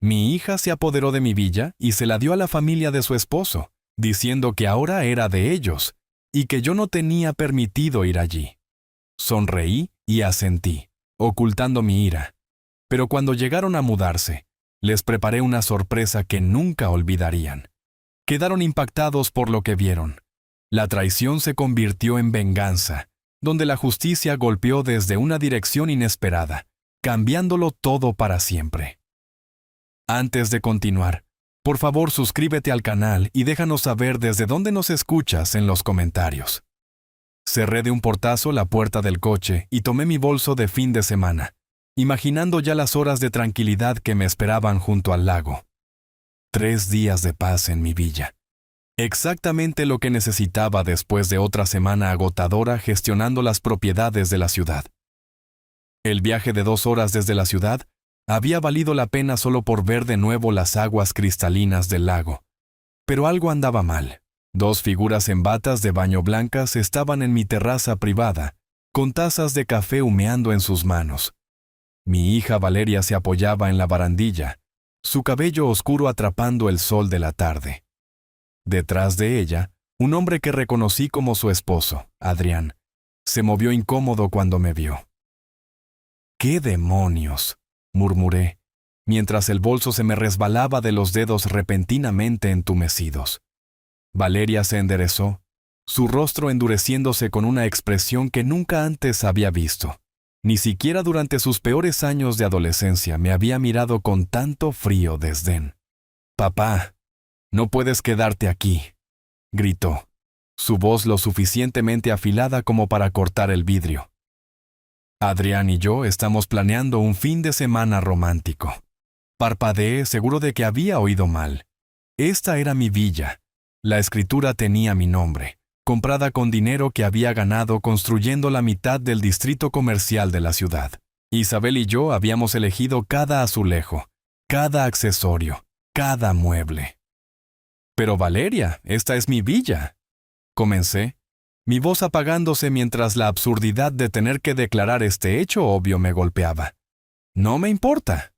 Mi hija se apoderó de mi villa y se la dio a la familia de su esposo, diciendo que ahora era de ellos, y que yo no tenía permitido ir allí. Sonreí y asentí, ocultando mi ira. Pero cuando llegaron a mudarse, les preparé una sorpresa que nunca olvidarían. Quedaron impactados por lo que vieron. La traición se convirtió en venganza, donde la justicia golpeó desde una dirección inesperada, cambiándolo todo para siempre. Antes de continuar, por favor suscríbete al canal y déjanos saber desde dónde nos escuchas en los comentarios. Cerré de un portazo la puerta del coche y tomé mi bolso de fin de semana, imaginando ya las horas de tranquilidad que me esperaban junto al lago. 3 días de paz en mi villa. Exactamente lo que necesitaba después de otra semana agotadora gestionando las propiedades de la ciudad. El viaje de 2 horas desde la ciudad había valido la pena solo por ver de nuevo las aguas cristalinas del lago. Pero algo andaba mal. 2 figuras en batas de baño blancas estaban en mi terraza privada, con tazas de café humeando en sus manos. Mi hija Valeria se apoyaba en la barandilla, su cabello oscuro atrapando el sol de la tarde. Detrás de ella, un hombre que reconocí como su esposo, Adrián, se movió incómodo cuando me vio. «¡Qué demonios!», murmuré, mientras el bolso se me resbalaba de los dedos repentinamente entumecidos. Valeria se enderezó, su rostro endureciéndose con una expresión que nunca antes había visto. Ni siquiera durante sus peores años de adolescencia me había mirado con tanto frío desdén. «Papá, no puedes quedarte aquí», gritó, su voz lo suficientemente afilada como para cortar el vidrio. «Adrián y yo estamos planeando un fin de semana romántico». Parpadeé, seguro de que había oído mal. Esta era mi villa. La escritura tenía mi nombre, comprada con dinero que había ganado construyendo la mitad del distrito comercial de la ciudad. Isabel y yo habíamos elegido cada azulejo, cada accesorio, cada mueble. «Pero Valeria, esta es mi villa», comencé, mi voz apagándose mientras la absurdidad de tener que declarar este hecho obvio me golpeaba. «No me importa».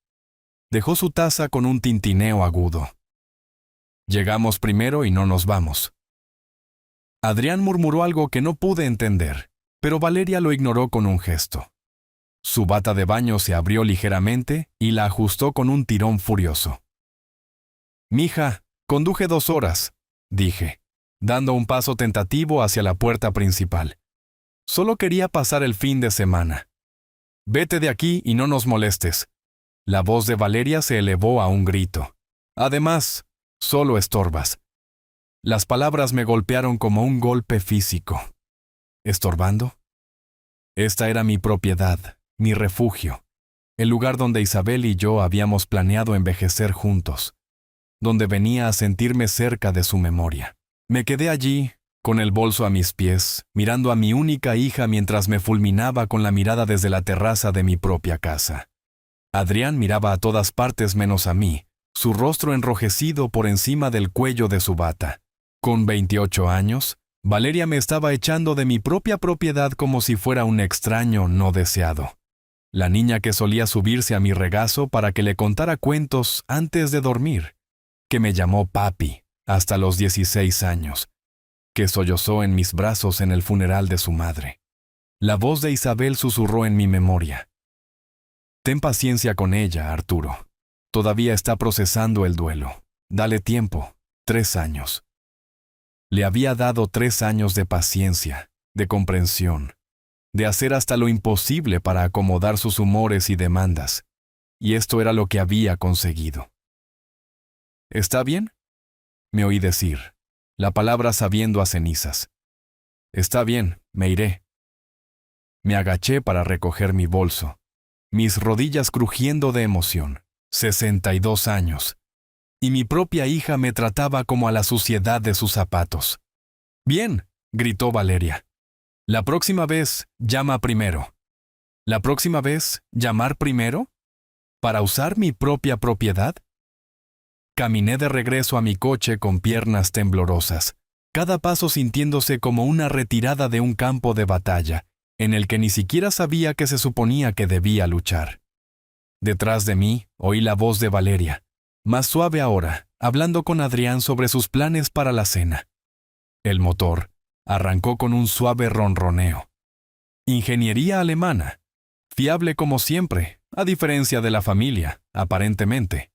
Dejó su taza con un tintineo agudo. «Llegamos primero y no nos vamos». Adrián murmuró algo que no pude entender, pero Valeria lo ignoró con un gesto. Su bata de baño se abrió ligeramente y la ajustó con un tirón furioso. «Mija, conduje 2 horas», dije, dando un paso tentativo hacia la puerta principal. «Solo quería pasar el fin de semana. Vete de aquí y no nos molestes». La voz de Valeria se elevó a un grito. «Además, solo estorbas». Las palabras me golpearon como un golpe físico. ¿Estorbando? Esta era mi propiedad, mi refugio, el lugar donde Isabel y yo habíamos planeado envejecer juntos, donde venía a sentirme cerca de su memoria. Me quedé allí, con el bolso a mis pies, mirando a mi única hija mientras me fulminaba con la mirada desde la terraza de mi propia casa. Adrián miraba a todas partes menos a mí, su rostro enrojecido por encima del cuello de su bata. Con 28 años, Valeria me estaba echando de mi propia propiedad como si fuera un extraño no deseado. La niña que solía subirse a mi regazo para que le contara cuentos antes de dormir, que me llamó papi hasta los 16 años, que sollozó en mis brazos en el funeral de su madre. La voz de Isabel susurró en mi memoria. «Ten paciencia con ella, Arturo. Todavía está procesando el duelo. Dale tiempo, 3 años». Le había dado 3 años de paciencia, de comprensión, de hacer hasta lo imposible para acomodar sus humores y demandas, y esto era lo que había conseguido. «¿Está bien?», me oí decir, la palabra sabiendo a cenizas. «Está bien, me iré». Me agaché para recoger mi bolso, mis rodillas crujiendo de emoción. 62 años. Y mi propia hija me trataba como a la suciedad de sus zapatos. «Bien», gritó Valeria. «La próxima vez, llama primero». ¿La próxima vez, llamar primero? ¿Para usar mi propia propiedad? Caminé de regreso a mi coche con piernas temblorosas, cada paso sintiéndose como una retirada de un campo de batalla, en el que ni siquiera sabía que se suponía que debía luchar. Detrás de mí, oí la voz de Valeria. más suave ahora, hablando con Adrián sobre sus planes para la cena. El motor arrancó con un suave ronroneo. Ingeniería alemana, fiable como siempre, a diferencia de la familia, aparentemente.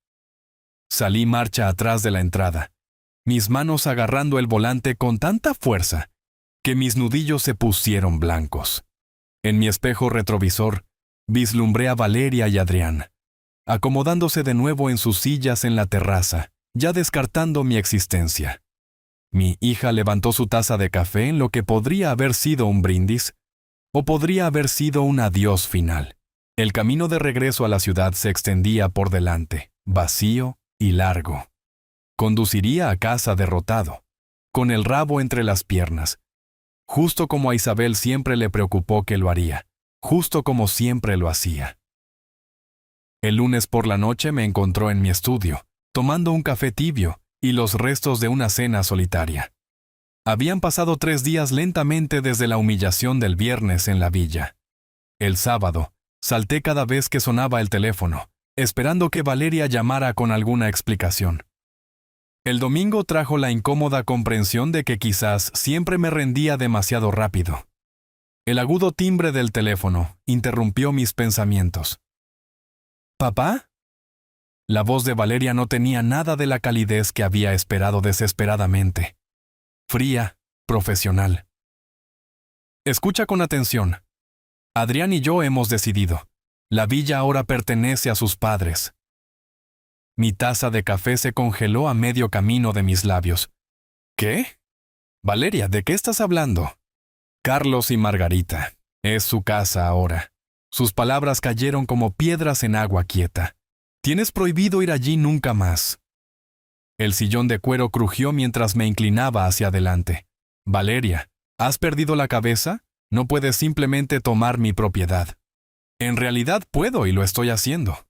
Salí marcha atrás de la entrada, mis manos agarrando el volante con tanta fuerza que mis nudillos se pusieron blancos. En mi espejo retrovisor, vislumbré a Valeria y Adrián, acomodándose de nuevo en sus sillas en la terraza, ya descartando mi existencia. Mi hija levantó su taza de café en lo que podría haber sido un brindis, o podría haber sido un adiós final. El camino de regreso a la ciudad se extendía por delante, vacío y largo. Conduciría a casa derrotado, con el rabo entre las piernas, justo como a Isabel siempre le preocupó que lo haría, justo como siempre lo hacía. El lunes por la noche me encontró en mi estudio, tomando un café tibio y los restos de una cena solitaria. Habían pasado 3 días lentamente desde la humillación del viernes en la villa. El sábado, salté cada vez que sonaba el teléfono, esperando que Valeria llamara con alguna explicación. El domingo trajo la incómoda comprensión de que quizás siempre me rendía demasiado rápido. El agudo timbre del teléfono interrumpió mis pensamientos. ¿Papá? La voz de Valeria no tenía nada de la calidez que había esperado desesperadamente. Fría, profesional. Escucha con atención. Adrián y yo hemos decidido. La villa ahora pertenece a sus padres. Mi taza de café se congeló a medio camino de mis labios. ¿Qué? Valeria, ¿de qué estás hablando? Carlos y Margarita. Es su casa ahora. Sus palabras cayeron como piedras en agua quieta. Tienes prohibido ir allí nunca más. El sillón de cuero crujió mientras me inclinaba hacia adelante. Valeria, ¿has perdido la cabeza? No puedes simplemente tomar mi propiedad. En realidad puedo y lo estoy haciendo.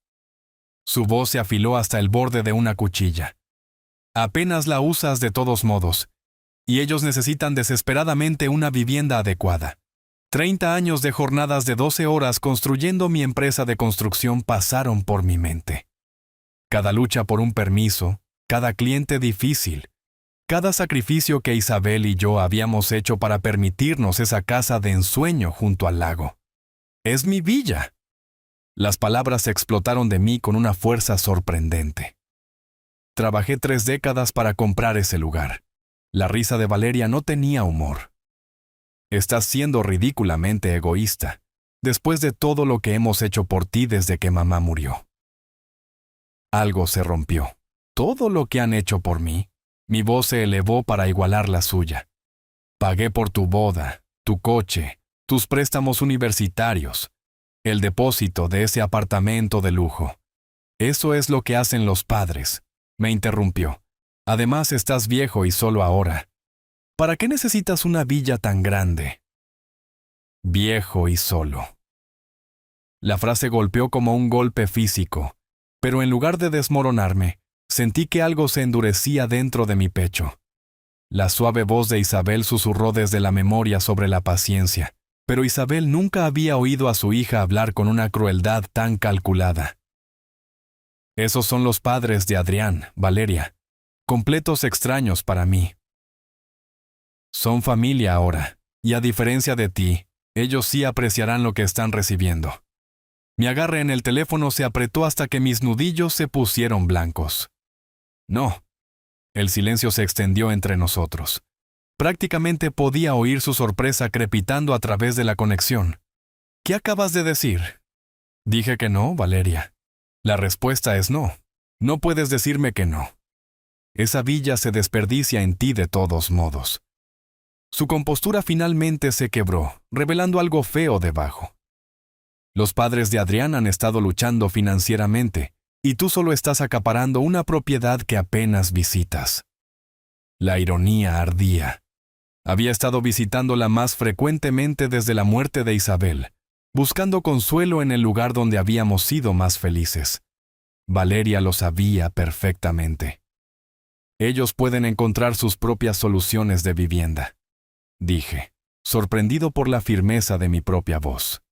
Su voz se afiló hasta el borde de una cuchilla. Apenas la usas de todos modos, y ellos necesitan desesperadamente una vivienda adecuada. 30 años de jornadas de 12 horas construyendo mi empresa de construcción pasaron por mi mente. Cada lucha por un permiso, cada cliente difícil, cada sacrificio que Isabel y yo habíamos hecho para permitirnos esa casa de ensueño junto al lago. Es mi villa. Las palabras explotaron de mí con una fuerza sorprendente. Trabajé 3 décadas para comprar ese lugar. La risa de Valeria no tenía humor. Estás siendo ridículamente egoísta, después de todo lo que hemos hecho por ti desde que mamá murió. Algo se rompió. Todo lo que han hecho por mí. Mi voz se elevó para igualar la suya. Pagué por tu boda, tu coche, tus préstamos universitarios, el depósito de ese apartamento de lujo. Eso es lo que hacen los padres, me interrumpió. Además estás viejo y solo ahora. ¿Para qué necesitas una villa tan grande? Viejo y solo. La frase golpeó como un golpe físico, pero en lugar de desmoronarme, sentí que algo se endurecía dentro de mi pecho. La suave voz de Isabel susurró desde la memoria sobre la paciencia, pero Isabel nunca había oído a su hija hablar con una crueldad tan calculada. Esos son los padres de Adrián, Valeria, completos extraños para mí. Son familia ahora, y a diferencia de ti, ellos sí apreciarán lo que están recibiendo. Mi agarre en el teléfono se apretó hasta que mis nudillos se pusieron blancos. No. El silencio se extendió entre nosotros. Prácticamente podía oír su sorpresa crepitando a través de la conexión. ¿Qué acabas de decir? Dije que no, Valeria. La respuesta es no. No puedes decirme que no. Esa villa se desperdicia en ti de todos modos. Su compostura finalmente se quebró, revelando algo feo debajo. Los padres de Adrián han estado luchando financieramente, y tú solo estás acaparando una propiedad que apenas visitas. La ironía ardía. Había estado visitándola más frecuentemente desde la muerte de Isabel, buscando consuelo en el lugar donde habíamos sido más felices. Valeria lo sabía perfectamente. Ellos pueden encontrar sus propias soluciones de vivienda, dije, sorprendido por la firmeza de mi propia voz.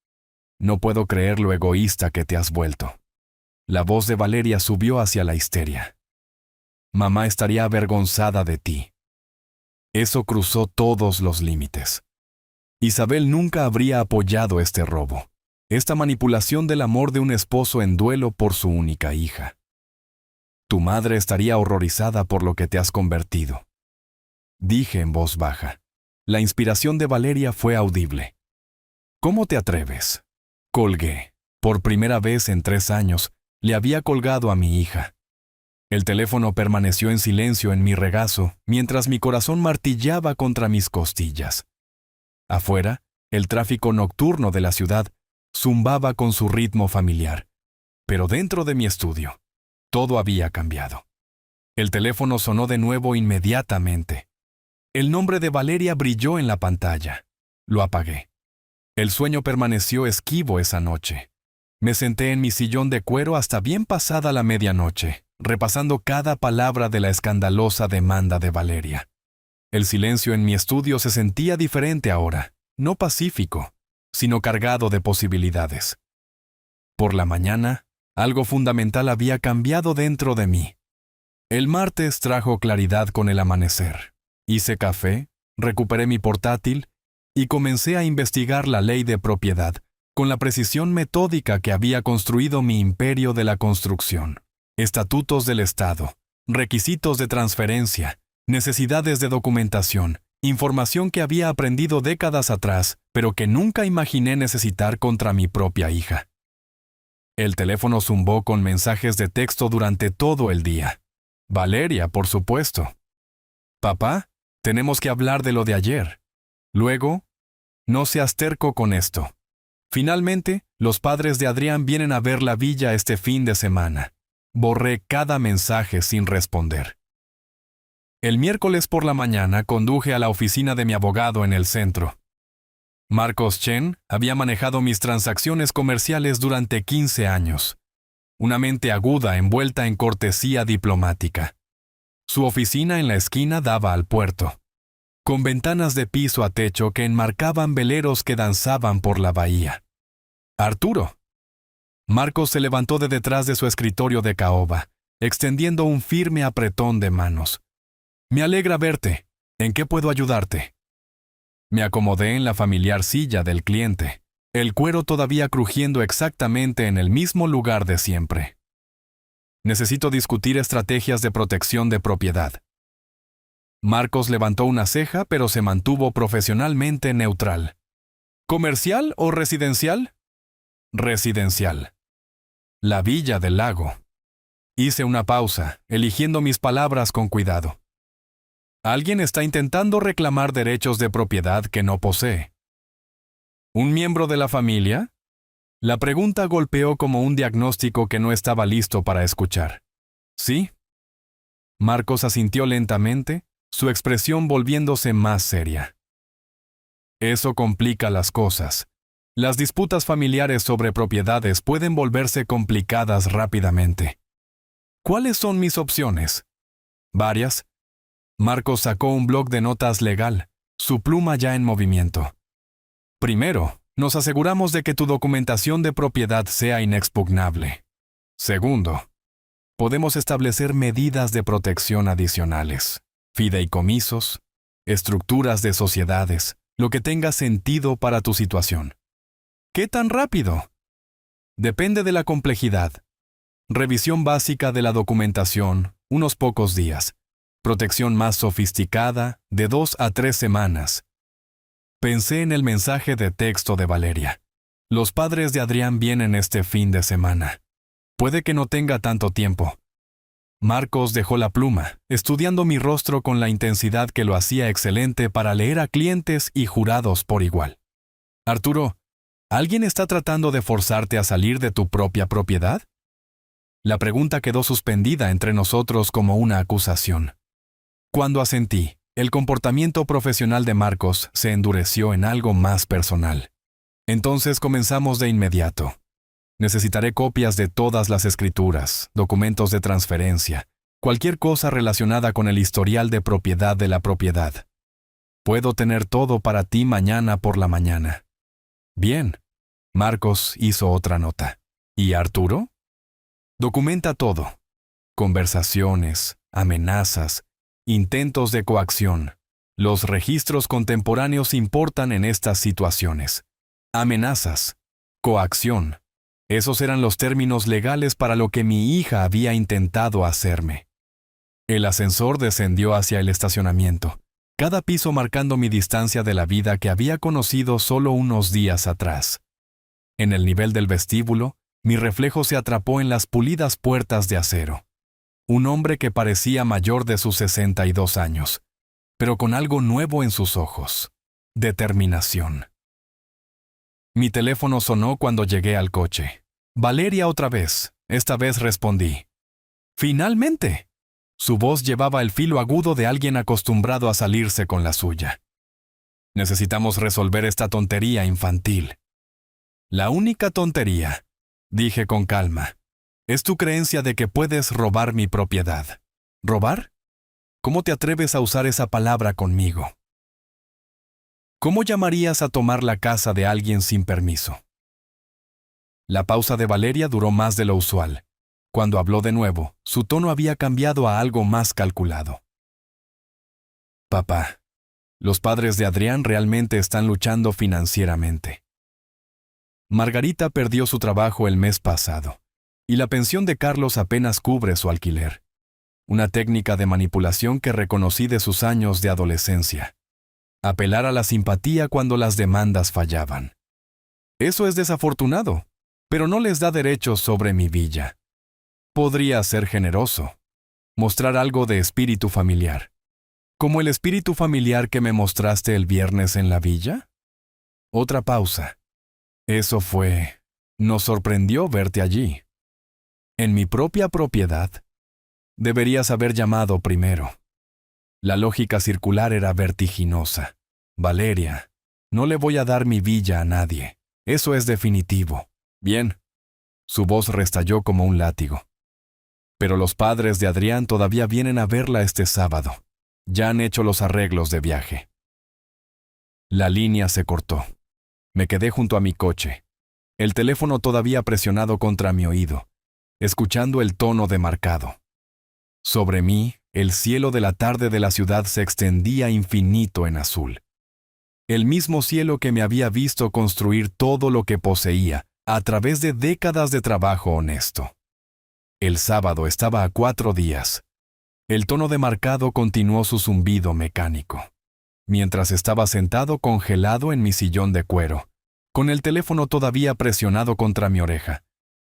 No puedo creer lo egoísta que te has vuelto. La voz de Valeria subió hacia la histeria. Mamá estaría avergonzada de ti. Eso cruzó todos los límites. Isabel nunca habría apoyado este robo, esta manipulación del amor de un esposo en duelo por su única hija. Tu madre estaría horrorizada por lo que te has convertido. Dije en voz baja. La inspiración de Valeria fue audible. ¿Cómo te atreves? Colgué. Por primera vez en 3 años, le había colgado a mi hija. El teléfono permaneció en silencio en mi regazo, mientras mi corazón martillaba contra mis costillas. Afuera, el tráfico nocturno de la ciudad zumbaba con su ritmo familiar. Pero dentro de mi estudio, todo había cambiado. El teléfono sonó de nuevo inmediatamente. El nombre de Valeria brilló en la pantalla. Lo apagué. El sueño permaneció esquivo esa noche. Me senté en mi sillón de cuero hasta bien pasada la medianoche, repasando cada palabra de la escandalosa demanda de Valeria. El silencio en mi estudio se sentía diferente ahora, no pacífico, sino cargado de posibilidades. Por la mañana, algo fundamental había cambiado dentro de mí. El martes trajo claridad con el amanecer. Hice café, recuperé mi portátil y comencé a investigar la ley de propiedad con la precisión metódica que había construido mi imperio de la construcción. Estatutos del Estado, requisitos de transferencia, necesidades de documentación, información que había aprendido décadas atrás, pero que nunca imaginé necesitar contra mi propia hija. El teléfono zumbó con mensajes de texto durante todo el día. Valeria, por supuesto. Papá, tenemos que hablar de lo de ayer. Luego, no seas terco con esto. Finalmente, los padres de Adrián vienen a ver la villa este fin de semana. Borré cada mensaje sin responder. El miércoles por la mañana conduje a la oficina de mi abogado en el centro. Marcos Chen había manejado mis transacciones comerciales durante 15 años. Una mente aguda envuelta en cortesía diplomática. Su oficina en la esquina daba al puerto, con ventanas de piso a techo que enmarcaban veleros que danzaban por la bahía. ¡Arturo! Marcos se levantó de detrás de su escritorio de caoba, extendiendo un firme apretón de manos. Me alegra verte. ¿En qué puedo ayudarte? Me acomodé en la familiar silla del cliente, el cuero todavía crujiendo exactamente en el mismo lugar de siempre. Necesito discutir estrategias de protección de propiedad. Marcos levantó una ceja, pero se mantuvo profesionalmente neutral. ¿Comercial o residencial? Residencial. La Villa del Lago. Hice una pausa, eligiendo mis palabras con cuidado. Alguien está intentando reclamar derechos de propiedad que no posee. ¿Un miembro de la familia? La pregunta golpeó como un diagnóstico que no estaba listo para escuchar. ¿Sí? Marcos asintió lentamente, su expresión volviéndose más seria. Eso complica las cosas. Las disputas familiares sobre propiedades pueden volverse complicadas rápidamente. ¿Cuáles son mis opciones? Varias. Marcos sacó un bloc de notas legal, su pluma ya en movimiento. Primero, nos aseguramos de que tu documentación de propiedad sea inexpugnable. Segundo, podemos establecer medidas de protección adicionales, fideicomisos, estructuras de sociedades, lo que tenga sentido para tu situación. ¿Qué tan rápido? Depende de la complejidad. Revisión básica de la documentación, unos pocos días. Protección más sofisticada, de 2 a 3 semanas. Pensé en el mensaje de texto de Valeria. Los padres de Adrián vienen este fin de semana. Puede que no tenga tanto tiempo. Marcos dejó la pluma, estudiando mi rostro con la intensidad que lo hacía excelente para leer a clientes y jurados por igual. Arturo, ¿alguien está tratando de forzarte a salir de tu propia propiedad? La pregunta quedó suspendida entre nosotros como una acusación. Cuando asentí, el comportamiento profesional de Marcos se endureció en algo más personal. Entonces comenzamos de inmediato. Necesitaré copias de todas las escrituras, documentos de transferencia, cualquier cosa relacionada con el historial de propiedad de la propiedad. Puedo tener todo para ti mañana por la mañana. Bien. Marcos hizo otra nota. ¿Y Arturo? Documenta todo. Conversaciones, amenazas, intentos de coacción. Los registros contemporáneos importan en estas situaciones. Amenazas, coacción. Esos eran los términos legales para lo que mi hija había intentado hacerme. El ascensor descendió hacia el estacionamiento, cada piso marcando mi distancia de la vida que había conocido solo unos días atrás. En el nivel del vestíbulo, mi reflejo se atrapó en las pulidas puertas de acero. Un hombre que parecía mayor de sus 62 años, pero con algo nuevo en sus ojos: determinación. Mi teléfono sonó cuando llegué al coche. Valeria otra vez. Esta vez respondí. ¡Finalmente! Su voz llevaba el filo agudo de alguien acostumbrado a salirse con la suya. Necesitamos resolver esta tontería infantil. La única tontería, dije con calma, es tu creencia de que puedes robar mi propiedad. ¿Robar? ¿Cómo te atreves a usar esa palabra conmigo? ¿Cómo llamarías a tomar la casa de alguien sin permiso? La pausa de Valeria duró más de lo usual. Cuando habló de nuevo, su tono había cambiado a algo más calculado. Papá, los padres de Adrián realmente están luchando financieramente. Margarita perdió su trabajo el mes pasado, y la pensión de Carlos apenas cubre su alquiler. Una técnica de manipulación que reconocí de sus años de adolescencia. Apelar a la simpatía cuando las demandas fallaban. Eso es desafortunado, pero no les da derechos sobre mi villa. Podría ser generoso, mostrar algo de espíritu familiar. ¿Como el espíritu familiar que me mostraste el viernes en la villa? Otra pausa. Eso fue... Nos sorprendió verte allí. En mi propia propiedad. Deberías haber llamado primero. La lógica circular era vertiginosa. Valeria, no le voy a dar mi villa a nadie. Eso es definitivo. Bien. Su voz restalló como un látigo. Pero los padres de Adrián todavía vienen a verla este sábado. Ya han hecho los arreglos de viaje. La línea se cortó. Me quedé junto a mi coche, el teléfono todavía presionado contra mi oído, escuchando el tono demarcado. Sobre mí, el cielo de la tarde de la ciudad se extendía infinito en azul. El mismo cielo que me había visto construir todo lo que poseía a través de décadas de trabajo honesto. El sábado estaba a 4 días. El tono demarcado continuó su zumbido mecánico. Mientras estaba sentado congelado en mi sillón de cuero, con el teléfono todavía presionado contra mi oreja,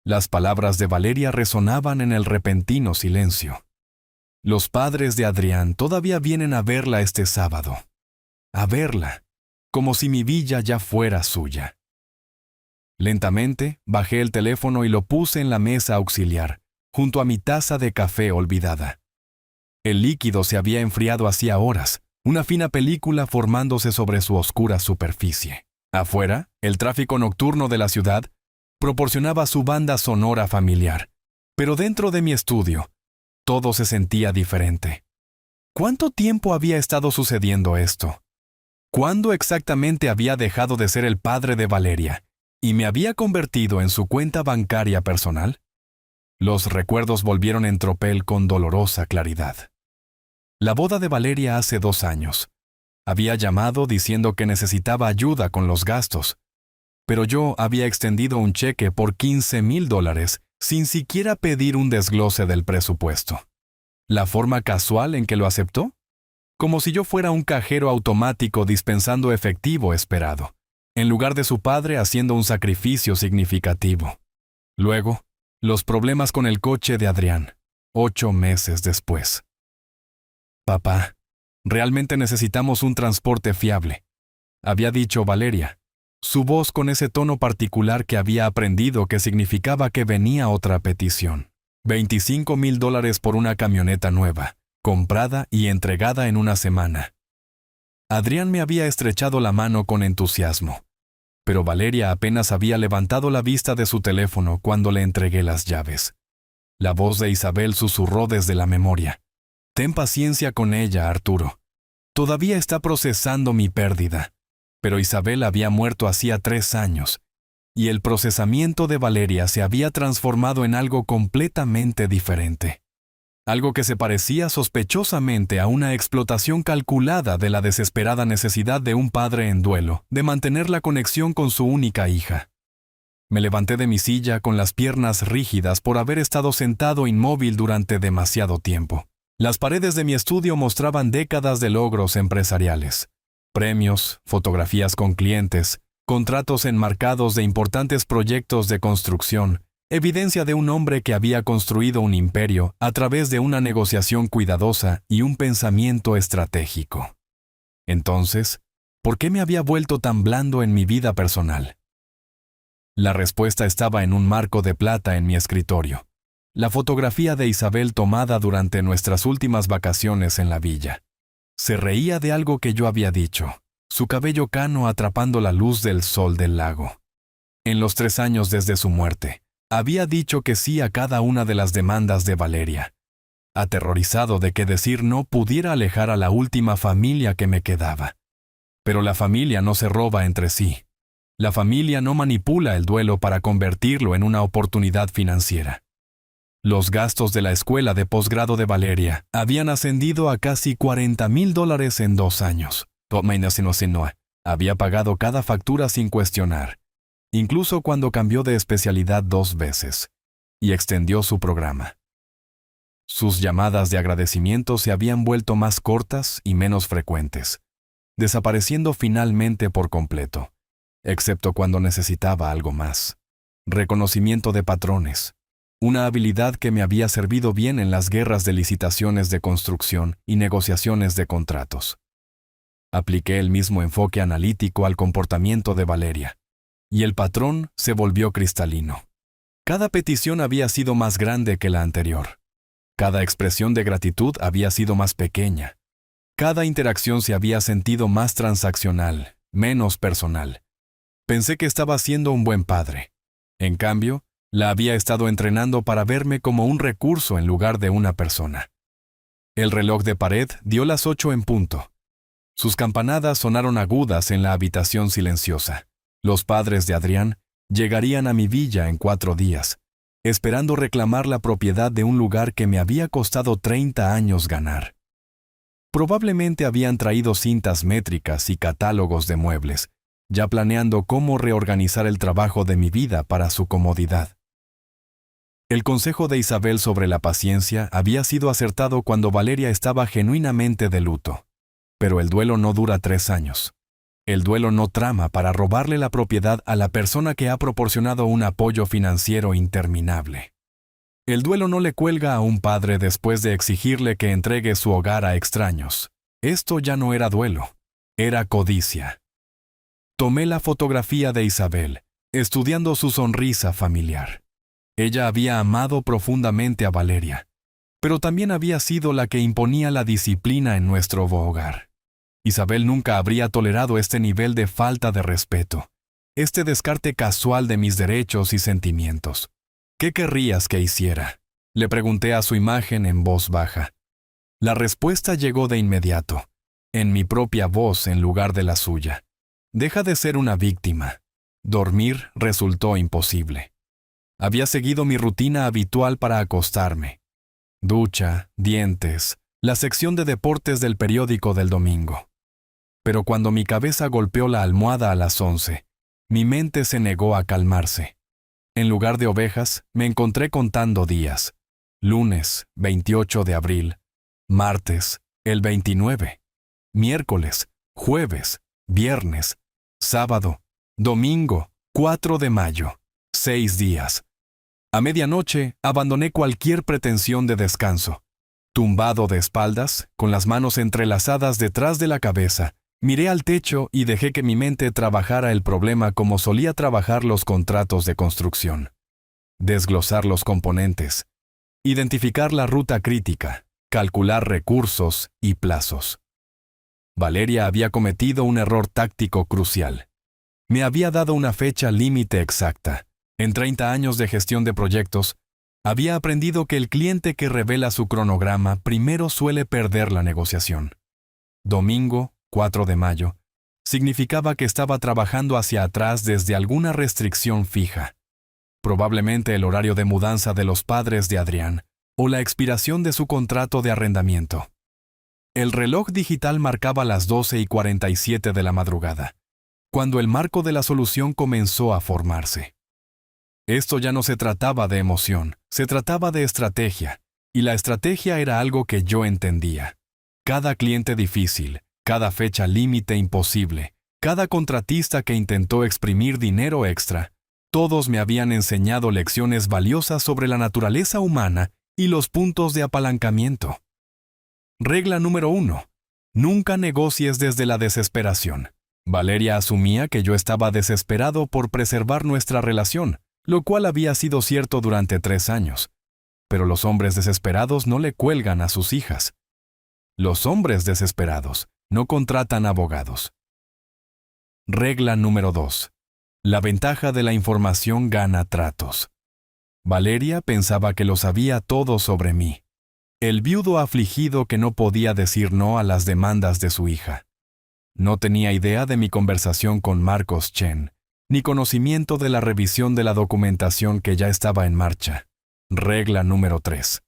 las palabras de Valeria resonaban en el repentino silencio. Los padres de Adrián todavía vienen a verla este sábado. A verla, como si mi villa ya fuera suya. Lentamente, bajé el teléfono y lo puse en la mesa auxiliar, junto a mi taza de café olvidada. El líquido se había enfriado hacía horas, una fina película formándose sobre su oscura superficie. Afuera, el tráfico nocturno de la ciudad proporcionaba su banda sonora familiar, pero dentro de mi estudio, todo se sentía diferente. ¿Cuánto tiempo había estado sucediendo esto? ¿Cuándo exactamente había dejado de ser el padre de Valeria y me había convertido en su cuenta bancaria personal? Los recuerdos volvieron en tropel con dolorosa claridad. La boda de Valeria hace 2 años. Había llamado diciendo que necesitaba ayuda con los gastos, pero yo había extendido un cheque por $15,000 sin siquiera pedir un desglose del presupuesto. ¿La forma casual en que lo aceptó? Como si yo fuera un cajero automático dispensando efectivo esperado, en lugar de su padre haciendo un sacrificio significativo. Luego, los problemas con el coche de Adrián, 8 meses después. Papá, realmente necesitamos un transporte fiable, había dicho Valeria, su voz con ese tono particular que había aprendido que significaba que venía otra petición. $25,000 por una camioneta nueva, comprada y entregada en una semana. Adrián me había estrechado la mano con entusiasmo, pero Valeria apenas había levantado la vista de su teléfono cuando le entregué las llaves. La voz de Isabel susurró desde la memoria. Ten paciencia con ella, Arturo. Todavía está procesando mi pérdida. Pero Isabel había muerto hacía 3 años, y el procesamiento de Valeria se había transformado en algo completamente diferente. Algo que se parecía sospechosamente a una explotación calculada de la desesperada necesidad de un padre en duelo de mantener la conexión con su única hija. Me levanté de mi silla con las piernas rígidas por haber estado sentado inmóvil durante demasiado tiempo. Las paredes de mi estudio mostraban décadas de logros empresariales. Premios, fotografías con clientes, contratos enmarcados de importantes proyectos de construcción, evidencia de un hombre que había construido un imperio a través de una negociación cuidadosa y un pensamiento estratégico. Entonces, ¿por qué me había vuelto tan blando en mi vida personal? La respuesta estaba en un marco de plata en mi escritorio. La fotografía de Isabel tomada durante nuestras últimas vacaciones en la villa. Se reía de algo que yo había dicho, su cabello cano atrapando la luz del sol del lago. En los 3 años desde su muerte, había dicho que sí a cada una de las demandas de Valeria, aterrorizado de que decir no pudiera alejar a la última familia que me quedaba. Pero la familia no se roba entre sí. La familia no manipula el duelo para convertirlo en una oportunidad financiera. Los gastos de la escuela de posgrado de Valeria habían ascendido a casi $40,000 en 2 años. Había pagado cada factura sin cuestionar, incluso cuando cambió de especialidad 2 veces, y extendió su programa. Sus llamadas de agradecimiento se habían vuelto más cortas y menos frecuentes, desapareciendo finalmente por completo, excepto cuando necesitaba algo más. Reconocimiento de patrones, una habilidad que me había servido bien en las guerras de licitaciones de construcción y negociaciones de contratos. Apliqué el mismo enfoque analítico al comportamiento de Valeria, y el patrón se volvió cristalino. Cada petición había sido más grande que la anterior. Cada expresión de gratitud había sido más pequeña. Cada interacción se había sentido más transaccional, menos personal. Pensé que estaba siendo un buen padre. En cambio, la había estado entrenando para verme como un recurso en lugar de una persona. El reloj de pared dio las 8 en punto. Sus campanadas sonaron agudas en la habitación silenciosa. Los padres de Adrián llegarían a mi villa en 4 días, esperando reclamar la propiedad de un lugar que me había costado 30 años ganar. Probablemente habían traído cintas métricas y catálogos de muebles, ya planeando cómo reorganizar el trabajo de mi vida para su comodidad. El consejo de Isabel sobre la paciencia había sido acertado cuando Valeria estaba genuinamente de luto. Pero el duelo no dura 3 años. El duelo no trama para robarle la propiedad a la persona que ha proporcionado un apoyo financiero interminable. El duelo no le cuelga a un padre después de exigirle que entregue su hogar a extraños. Esto ya no era duelo, era codicia. Tomé la fotografía de Isabel, estudiando su sonrisa familiar. Ella había amado profundamente a Valeria, pero también había sido la que imponía la disciplina en nuestro hogar. Isabel nunca habría tolerado este nivel de falta de respeto, este descarte casual de mis derechos y sentimientos. ¿Qué querrías que hiciera?, le pregunté a su imagen en voz baja. La respuesta llegó de inmediato, en mi propia voz en lugar de la suya. Deja de ser una víctima. Dormir resultó imposible. Había seguido mi rutina habitual para acostarme. Ducha, dientes, la sección de deportes del periódico del domingo. Pero cuando mi cabeza golpeó la almohada a las 11, mi mente se negó a calmarse. En lugar de ovejas, me encontré contando días. Lunes, 28 de abril. Martes, el 29. Miércoles, jueves, viernes, sábado, domingo, 4 de mayo. 6 días. A medianoche, abandoné cualquier pretensión de descanso. Tumbado de espaldas, con las manos entrelazadas detrás de la cabeza, miré al techo y dejé que mi mente trabajara el problema como solía trabajar los contratos de construcción. Desglosar los componentes, identificar la ruta crítica, calcular recursos y plazos. Valeria había cometido un error táctico crucial. Me había dado una fecha límite exacta. En 30 años de gestión de proyectos, había aprendido que el cliente que revela su cronograma primero suele perder la negociación. Domingo, 4 de mayo, significaba que estaba trabajando hacia atrás desde alguna restricción fija. Probablemente el horario de mudanza de los padres de Adrián o la expiración de su contrato de arrendamiento. El reloj digital marcaba las 12:47 de la madrugada, cuando el marco de la solución comenzó a formarse. Esto ya no se trataba de emoción, se trataba de estrategia, y la estrategia era algo que yo entendía. Cada cliente difícil, cada fecha límite imposible, cada contratista que intentó exprimir dinero extra, todos me habían enseñado lecciones valiosas sobre la naturaleza humana y los puntos de apalancamiento. Regla número 1. Nunca negocies desde la desesperación. Valeria asumía que yo estaba desesperado por preservar nuestra relación, lo cual había sido cierto durante 3 años. Pero los hombres desesperados no le cuelgan a sus hijas. Los hombres desesperados no contratan abogados. Regla número 2. La ventaja de la información gana tratos. Valeria pensaba que lo sabía todo sobre mí. El viudo afligido que no podía decir no a las demandas de su hija. No tenía idea de mi conversación con Marcos Chen, ni conocimiento de la revisión de la documentación que ya estaba en marcha. Regla número 3.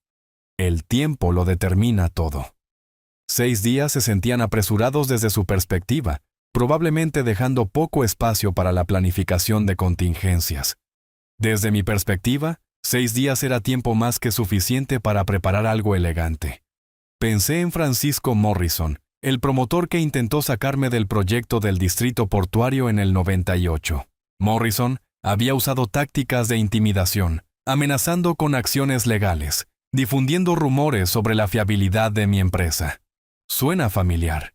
El tiempo lo determina todo. 6 días se sentían apresurados desde su perspectiva, probablemente dejando poco espacio para la planificación de contingencias. Desde mi perspectiva, 6 días era tiempo más que suficiente para preparar algo elegante. Pensé en Francisco Morrison, el promotor que intentó sacarme del proyecto del distrito portuario en el 98. Morrison había usado tácticas de intimidación, amenazando con acciones legales, difundiendo rumores sobre la fiabilidad de mi empresa. Suena familiar.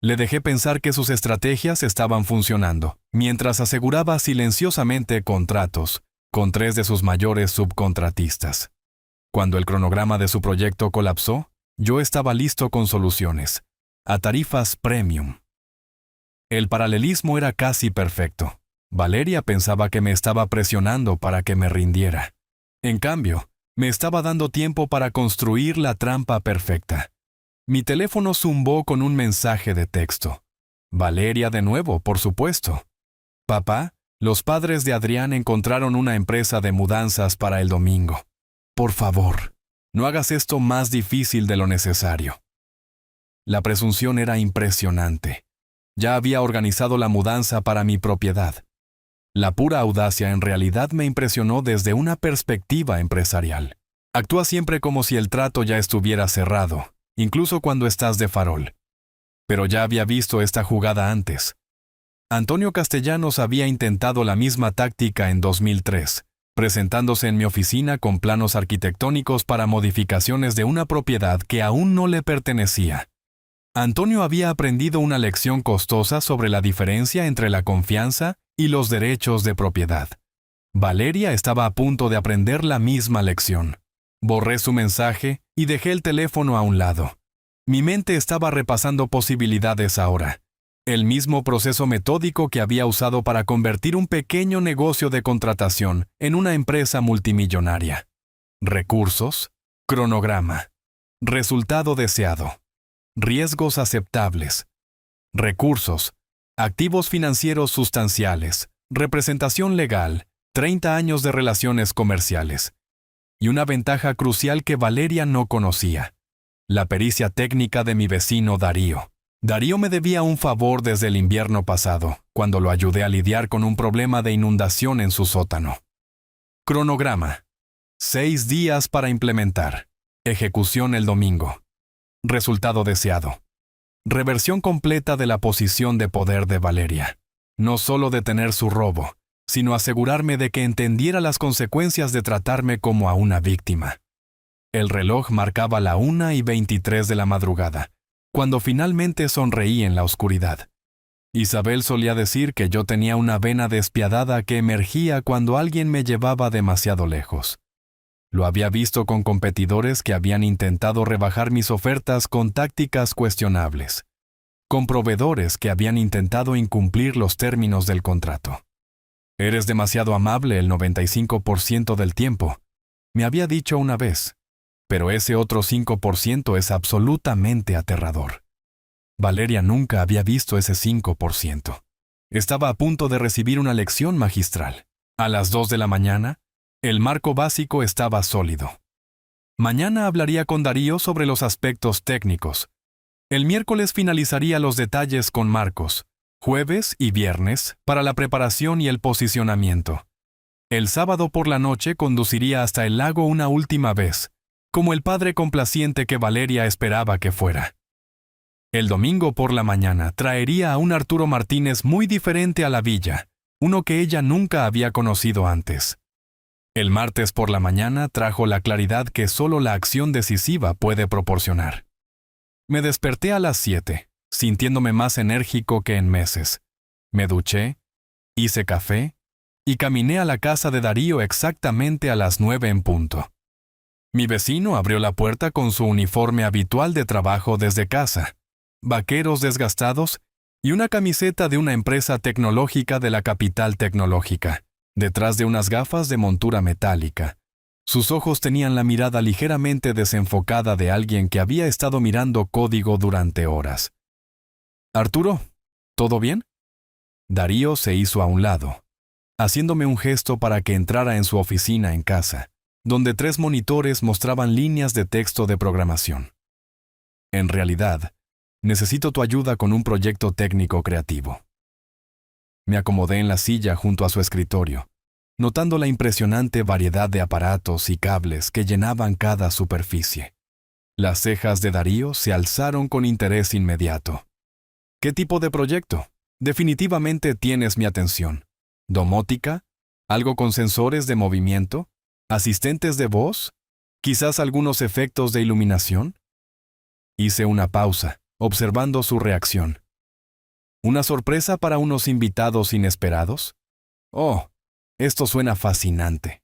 Le dejé pensar que sus estrategias estaban funcionando, mientras aseguraba silenciosamente contratos con 3 de sus mayores subcontratistas. Cuando el cronograma de su proyecto colapsó, yo estaba listo con soluciones, a tarifas premium. El paralelismo era casi perfecto. Valeria pensaba que me estaba presionando para que me rindiera. En cambio, me estaba dando tiempo para construir la trampa perfecta. Mi teléfono zumbó con un mensaje de texto. Valeria de nuevo, por supuesto. Papá, los padres de Adrián encontraron una empresa de mudanzas para el domingo. Por favor, no hagas esto más difícil de lo necesario. La presunción era impresionante. Ya había organizado la mudanza para mi propiedad. La pura audacia en realidad me impresionó desde una perspectiva empresarial. Actúa siempre como si el trato ya estuviera cerrado, incluso cuando estás de farol. Pero ya había visto esta jugada antes. Antonio Castellanos había intentado la misma táctica en 2003, presentándose en mi oficina con planos arquitectónicos para modificaciones de una propiedad que aún no le pertenecía. Antonio había aprendido una lección costosa sobre la diferencia entre la confianza y los derechos de propiedad. Valeria estaba a punto de aprender la misma lección. Borré su mensaje y dejé el teléfono a un lado. Mi mente estaba repasando posibilidades ahora. El mismo proceso metódico que había usado para convertir un pequeño negocio de contratación en una empresa multimillonaria. Recursos, cronograma, resultado deseado, riesgos aceptables, recursos, activos financieros sustanciales, representación legal, 30 años de relaciones comerciales. Y una ventaja crucial que Valeria no conocía: la pericia técnica de mi vecino Darío. Darío me debía un favor desde el invierno pasado, cuando lo ayudé a lidiar con un problema de inundación en su sótano. Cronograma: 6 días para implementar. Ejecución el domingo. Resultado deseado: reversión completa de la posición de poder de Valeria. No solo detener su robo, sino asegurarme de que entendiera las consecuencias de tratarme como a una víctima. El reloj marcaba la 1:23 de la madrugada, cuando finalmente sonreí en la oscuridad. Isabel solía decir que yo tenía una vena despiadada que emergía cuando alguien me llevaba demasiado lejos. Lo había visto con competidores que habían intentado rebajar mis ofertas con tácticas cuestionables, con proveedores que habían intentado incumplir los términos del contrato. «Eres demasiado amable el 95% del tiempo», me había dicho una vez, pero ese otro 5% es absolutamente aterrador. Valeria nunca había visto ese 5%. Estaba a punto de recibir una lección magistral. A las 2 de la mañana, el marco básico estaba sólido. Mañana hablaría con Darío sobre los aspectos técnicos. El miércoles finalizaría los detalles con Marcos. Jueves y viernes para la preparación y el posicionamiento. El sábado por la noche conduciría hasta el lago una última vez, como el padre complaciente que Valeria esperaba que fuera. El domingo por la mañana traería a un Arturo Martínez muy diferente a la villa, uno que ella nunca había conocido antes. El martes por la mañana trajo la claridad que solo la acción decisiva puede proporcionar. Me desperté a las 7, sintiéndome más enérgico que en meses. Me duché, hice café y caminé a la casa de Darío exactamente a las 9 en punto. Mi vecino abrió la puerta con su uniforme habitual de trabajo desde casa, vaqueros desgastados y una camiseta de una empresa tecnológica de la capital tecnológica, detrás de unas gafas de montura metálica. Sus ojos tenían la mirada ligeramente desenfocada de alguien que había estado mirando código durante horas. «Arturo, ¿todo bien?» Darío se hizo a un lado, haciéndome un gesto para que entrara en su oficina en casa, donde 3 monitores mostraban líneas de texto de programación. «En realidad, necesito tu ayuda con un proyecto técnico creativo». Me acomodé en la silla junto a su escritorio, notando la impresionante variedad de aparatos y cables que llenaban cada superficie. Las cejas de Darío se alzaron con interés inmediato. «¿Qué tipo de proyecto? Definitivamente tienes mi atención. ¿Domótica? ¿Algo con sensores de movimiento? ¿Asistentes de voz? ¿Quizás algunos efectos de iluminación?» Hice una pausa, observando su reacción. ¿Una sorpresa para unos invitados inesperados? «Oh, esto suena fascinante».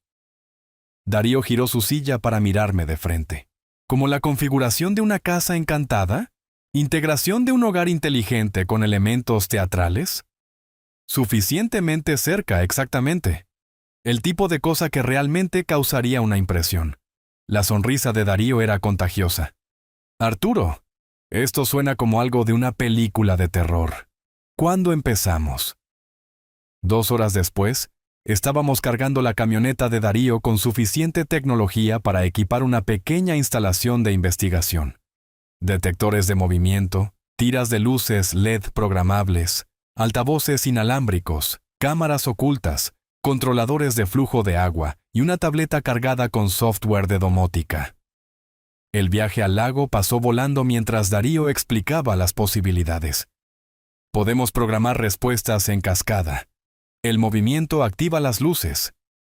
Darío giró su silla para mirarme de frente. ¿Como la configuración de una casa encantada? ¿Integración de un hogar inteligente con elementos teatrales? Suficientemente cerca, exactamente. El tipo de cosa que realmente causaría una impresión. La sonrisa de Darío era contagiosa. «Arturo, esto suena como algo de una película de terror. ¿Cuándo empezamos?» 2 horas después, estábamos cargando la camioneta de Darío con suficiente tecnología para equipar una pequeña instalación de investigación. Detectores de movimiento, tiras de luces LED programables, altavoces inalámbricos, cámaras ocultas, controladores de flujo de agua y una tableta cargada con software de domótica. El viaje al lago pasó volando mientras Darío explicaba las posibilidades. Podemos programar respuestas en cascada. El movimiento activa las luces.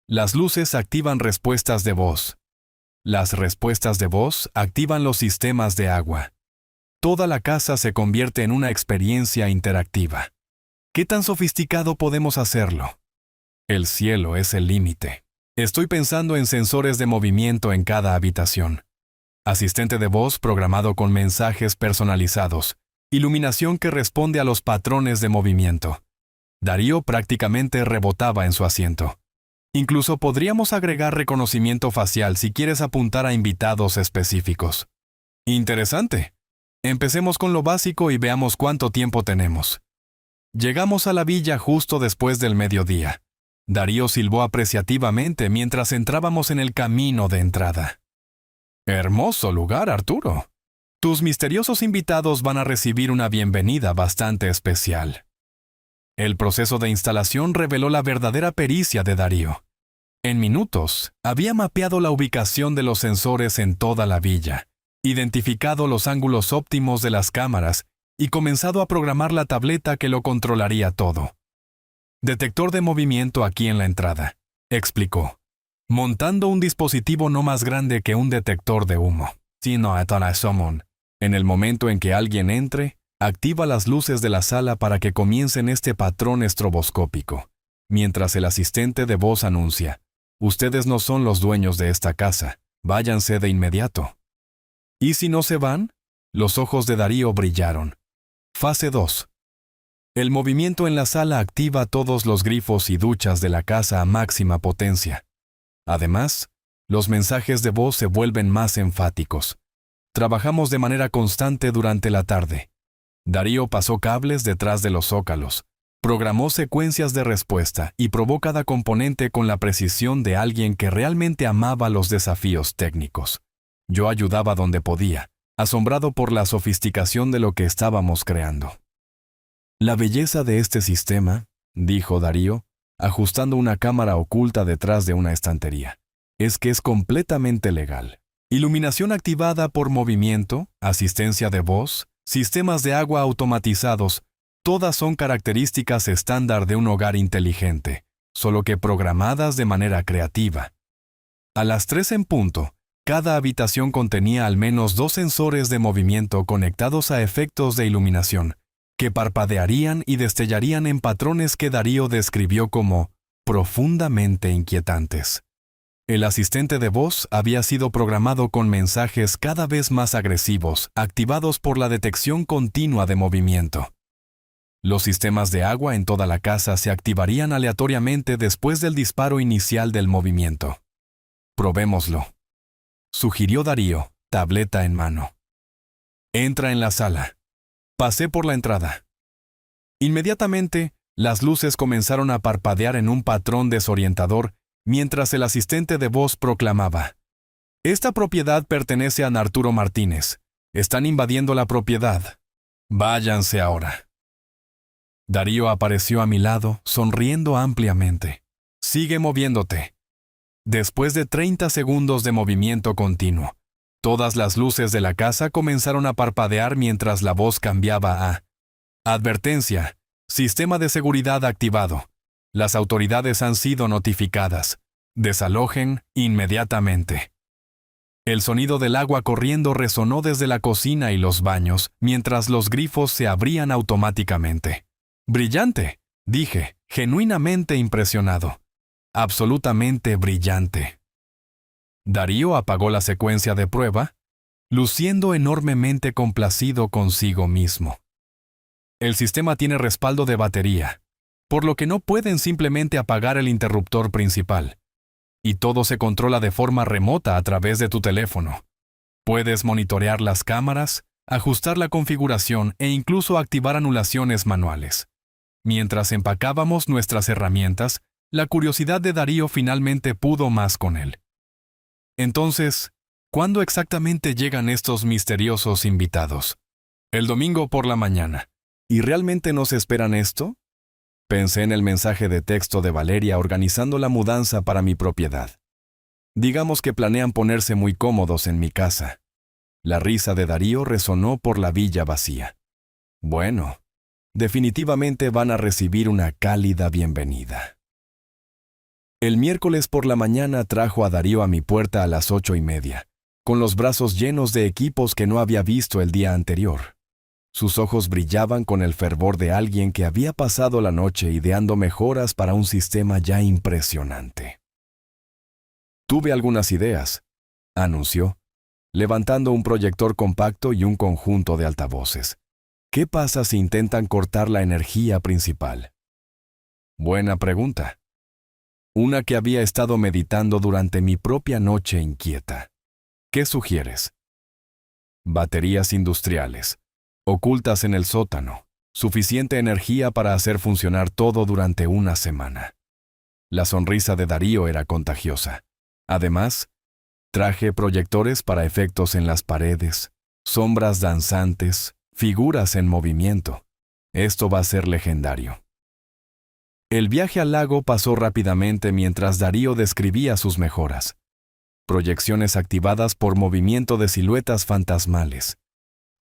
Las luces activan respuestas de voz. Las respuestas de voz activan los sistemas de agua. Toda la casa se convierte en una experiencia interactiva. ¿Qué tan sofisticado podemos hacerlo? El cielo es el límite. Estoy pensando en sensores de movimiento en cada habitación. Asistente de voz programado con mensajes personalizados. Iluminación que responde a los patrones de movimiento. Darío prácticamente rebotaba en su asiento. Incluso podríamos agregar reconocimiento facial si quieres apuntar a invitados específicos. Interesante. Empecemos con lo básico y veamos cuánto tiempo tenemos. Llegamos a la villa justo después del mediodía. Darío silbó apreciativamente mientras entrábamos en el camino de entrada. «Hermoso lugar, Arturo. Tus misteriosos invitados van a recibir una bienvenida bastante especial». El proceso de instalación reveló la verdadera pericia de Darío. En minutos, había mapeado la ubicación de los sensores en toda la villa, identificado los ángulos óptimos de las cámaras y comenzado a programar la tableta que lo controlaría todo. «Detector de movimiento aquí en la entrada», explicó, montando un dispositivo no más grande que un detector de humo. En el momento en que alguien entre, activa las luces de la sala para que comiencen este patrón estroboscópico, mientras el asistente de voz anuncia: «Ustedes no son los dueños de esta casa, váyanse de inmediato». ¿Y si no se van? Los ojos de Darío brillaron. Fase 2. El movimiento en la sala activa todos los grifos y duchas de la casa a máxima potencia. Además, los mensajes de voz se vuelven más enfáticos. Trabajamos de manera constante durante la tarde. Darío pasó cables detrás de los zócalos, programó secuencias de respuesta y probó cada componente con la precisión de alguien que realmente amaba los desafíos técnicos. Yo ayudaba donde podía, asombrado por la sofisticación de lo que estábamos creando. La belleza de este sistema, dijo Darío, ajustando una cámara oculta detrás de una estantería, es que es completamente legal. Iluminación activada por movimiento, asistencia de voz, sistemas de agua automatizados, todas son características estándar de un hogar inteligente, solo que programadas de manera creativa. A las 3 en punto, cada habitación contenía al menos 2 sensores de movimiento conectados a efectos de iluminación, que parpadearían y destellarían en patrones que Darío describió como profundamente inquietantes. El asistente de voz había sido programado con mensajes cada vez más agresivos, activados por la detección continua de movimiento. Los sistemas de agua en toda la casa se activarían aleatoriamente después del disparo inicial del movimiento. Probémoslo, sugirió Darío, tableta en mano. Entra en la sala. Pasé por la entrada. Inmediatamente, las luces comenzaron a parpadear en un patrón desorientador mientras el asistente de voz proclamaba: «Esta propiedad pertenece a Arturo Martínez. Están invadiendo la propiedad. Váyanse ahora». Darío apareció a mi lado, sonriendo ampliamente. «Sigue moviéndote». Después de 30 segundos de movimiento continuo, todas las luces de la casa comenzaron a parpadear mientras la voz cambiaba a: «Advertencia. Sistema de seguridad activado. Las autoridades han sido notificadas. Desalojen inmediatamente». El sonido del agua corriendo resonó desde la cocina y los baños, mientras los grifos se abrían automáticamente. «Brillante», dije, genuinamente impresionado. «Absolutamente brillante». Darío apagó la secuencia de prueba, luciendo enormemente complacido consigo mismo. El sistema tiene respaldo de batería, por lo que no pueden simplemente apagar el interruptor principal. Y todo se controla de forma remota a través de tu teléfono. Puedes monitorear las cámaras, ajustar la configuración e incluso activar anulaciones manuales. Mientras empacábamos nuestras herramientas, la curiosidad de Darío finalmente pudo más con él. Entonces, ¿cuándo exactamente llegan estos misteriosos invitados? El domingo por la mañana. ¿Y realmente nos esperan esto? Pensé en el mensaje de texto de Valeria organizando la mudanza para mi propiedad. Digamos que planean ponerse muy cómodos en mi casa. La risa de Darío resonó por la villa vacía. Bueno, definitivamente van a recibir una cálida bienvenida. El miércoles por la mañana trajo a Darío a mi puerta a las 8:30, con los brazos llenos de equipos que no había visto el día anterior. Sus ojos brillaban con el fervor de alguien que había pasado la noche ideando mejoras para un sistema ya impresionante. «Tuve algunas ideas», anunció, levantando un proyector compacto y un conjunto de altavoces. «¿Qué pasa si intentan cortar la energía principal?» Buena pregunta. Una que había estado meditando durante mi propia noche inquieta. ¿Qué sugieres? Baterías industriales, ocultas en el sótano, suficiente energía para hacer funcionar todo durante una semana. La sonrisa de Darío era contagiosa. Además, traje proyectores para efectos en las paredes, sombras danzantes, figuras en movimiento. Esto va a ser legendario. El viaje al lago pasó rápidamente mientras Darío describía sus mejoras. Proyecciones activadas por movimiento de siluetas fantasmales.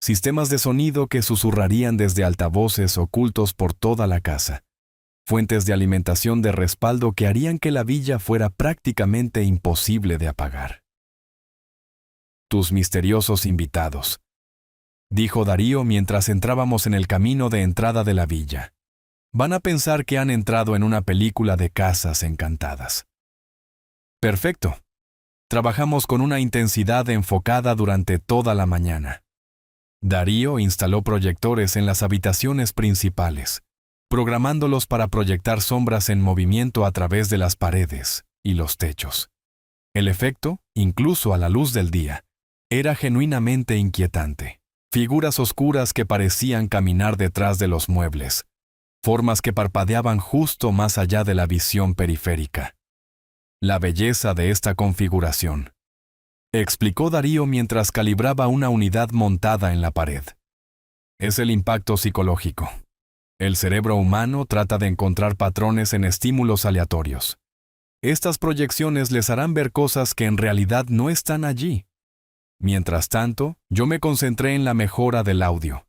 Sistemas de sonido que susurrarían desde altavoces ocultos por toda la casa. Fuentes de alimentación de respaldo que harían que la villa fuera prácticamente imposible de apagar. «Tus misteriosos invitados», dijo Darío mientras entrábamos en el camino de entrada de la villa. «Van a pensar que han entrado en una película de casas encantadas». Perfecto. Trabajamos con una intensidad enfocada durante toda la mañana. Darío instaló proyectores en las habitaciones principales, programándolos para proyectar sombras en movimiento a través de las paredes y los techos. El efecto, incluso a la luz del día, era genuinamente inquietante. figuras oscuras que parecían caminar detrás de los muebles, formas que parpadeaban justo más allá de la visión periférica. La belleza de esta configuración, explicó Darío mientras calibraba una unidad montada en la pared. Es el impacto psicológico. El cerebro humano trata de encontrar patrones en estímulos aleatorios. Estas proyecciones les harán ver cosas que en realidad no están allí. Mientras tanto, yo me concentré en la mejora del audio.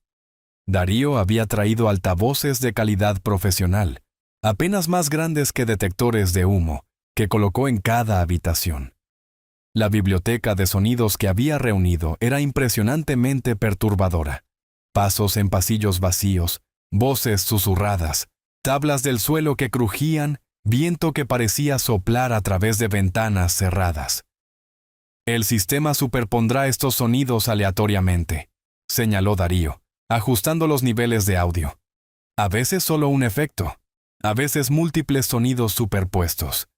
Darío había traído altavoces de calidad profesional, apenas más grandes que detectores de humo, que colocó en cada habitación. La biblioteca de sonidos que había reunido era impresionantemente perturbadora. Pasos en pasillos vacíos, voces susurradas, tablas del suelo que crujían, viento que parecía soplar a través de ventanas cerradas. El sistema superpondrá estos sonidos aleatoriamente, señaló Darío, ajustando los niveles de audio. A veces solo un efecto, a veces múltiples sonidos superpuestos,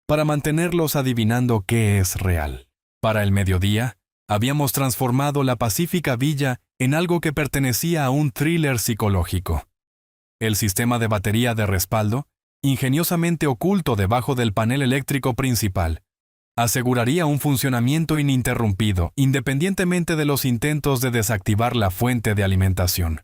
para mantenerlos adivinando qué es real. Para el mediodía, habíamos transformado la pacífica villa en algo que pertenecía a un thriller psicológico. El sistema de batería de respaldo, ingeniosamente oculto debajo del panel eléctrico principal, aseguraría un funcionamiento ininterrumpido, independientemente de los intentos de desactivar la fuente de alimentación.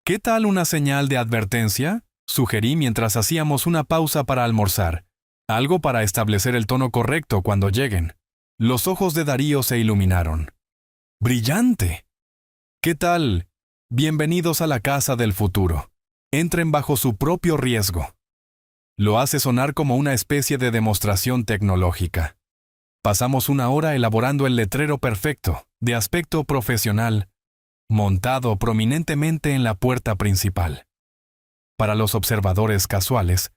¿Qué tal una señal de advertencia?, sugerí mientras hacíamos una pausa para almorzar. Algo para establecer el tono correcto cuando lleguen. Los ojos de Darío se iluminaron. ¡Brillante! ¿Qué tal? Bienvenidos a la casa del futuro. Entren bajo su propio riesgo. Lo hace sonar como una especie de demostración tecnológica. Pasamos una hora elaborando el letrero perfecto, de aspecto profesional, montado prominentemente en la puerta principal. Para los observadores casuales,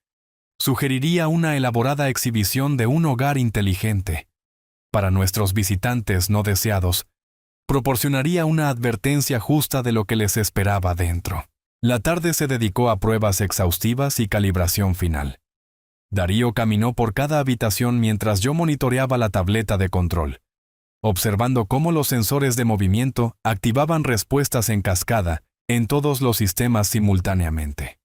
sugeriría una elaborada exhibición de un hogar inteligente. Para nuestros visitantes no deseados, proporcionaría una advertencia justa de lo que les esperaba dentro. La tarde se dedicó a pruebas exhaustivas y calibración final. Darío caminó por cada habitación mientras yo monitoreaba la tableta de control, observando cómo los sensores de movimiento activaban respuestas en cascada en todos los sistemas simultáneamente.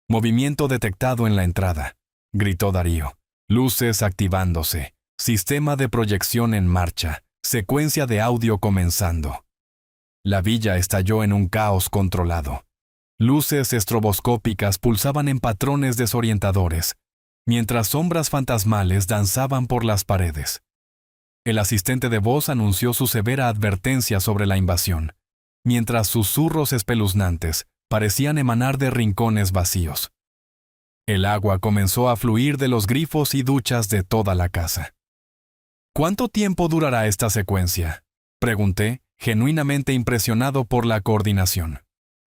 Movimiento detectado en la entrada, gritó Darío. Luces activándose, sistema de proyección en marcha, secuencia de audio comenzando. La villa estalló en un caos controlado. Luces estroboscópicas pulsaban en patrones desorientadores, mientras sombras fantasmales danzaban por las paredes. El asistente de voz anunció su severa advertencia sobre la invasión, mientras susurros espeluznantes parecían emanar de rincones vacíos. El agua comenzó a fluir de los grifos y duchas de toda la casa. ¿Cuánto tiempo durará esta secuencia?, pregunté, genuinamente impresionado por la coordinación.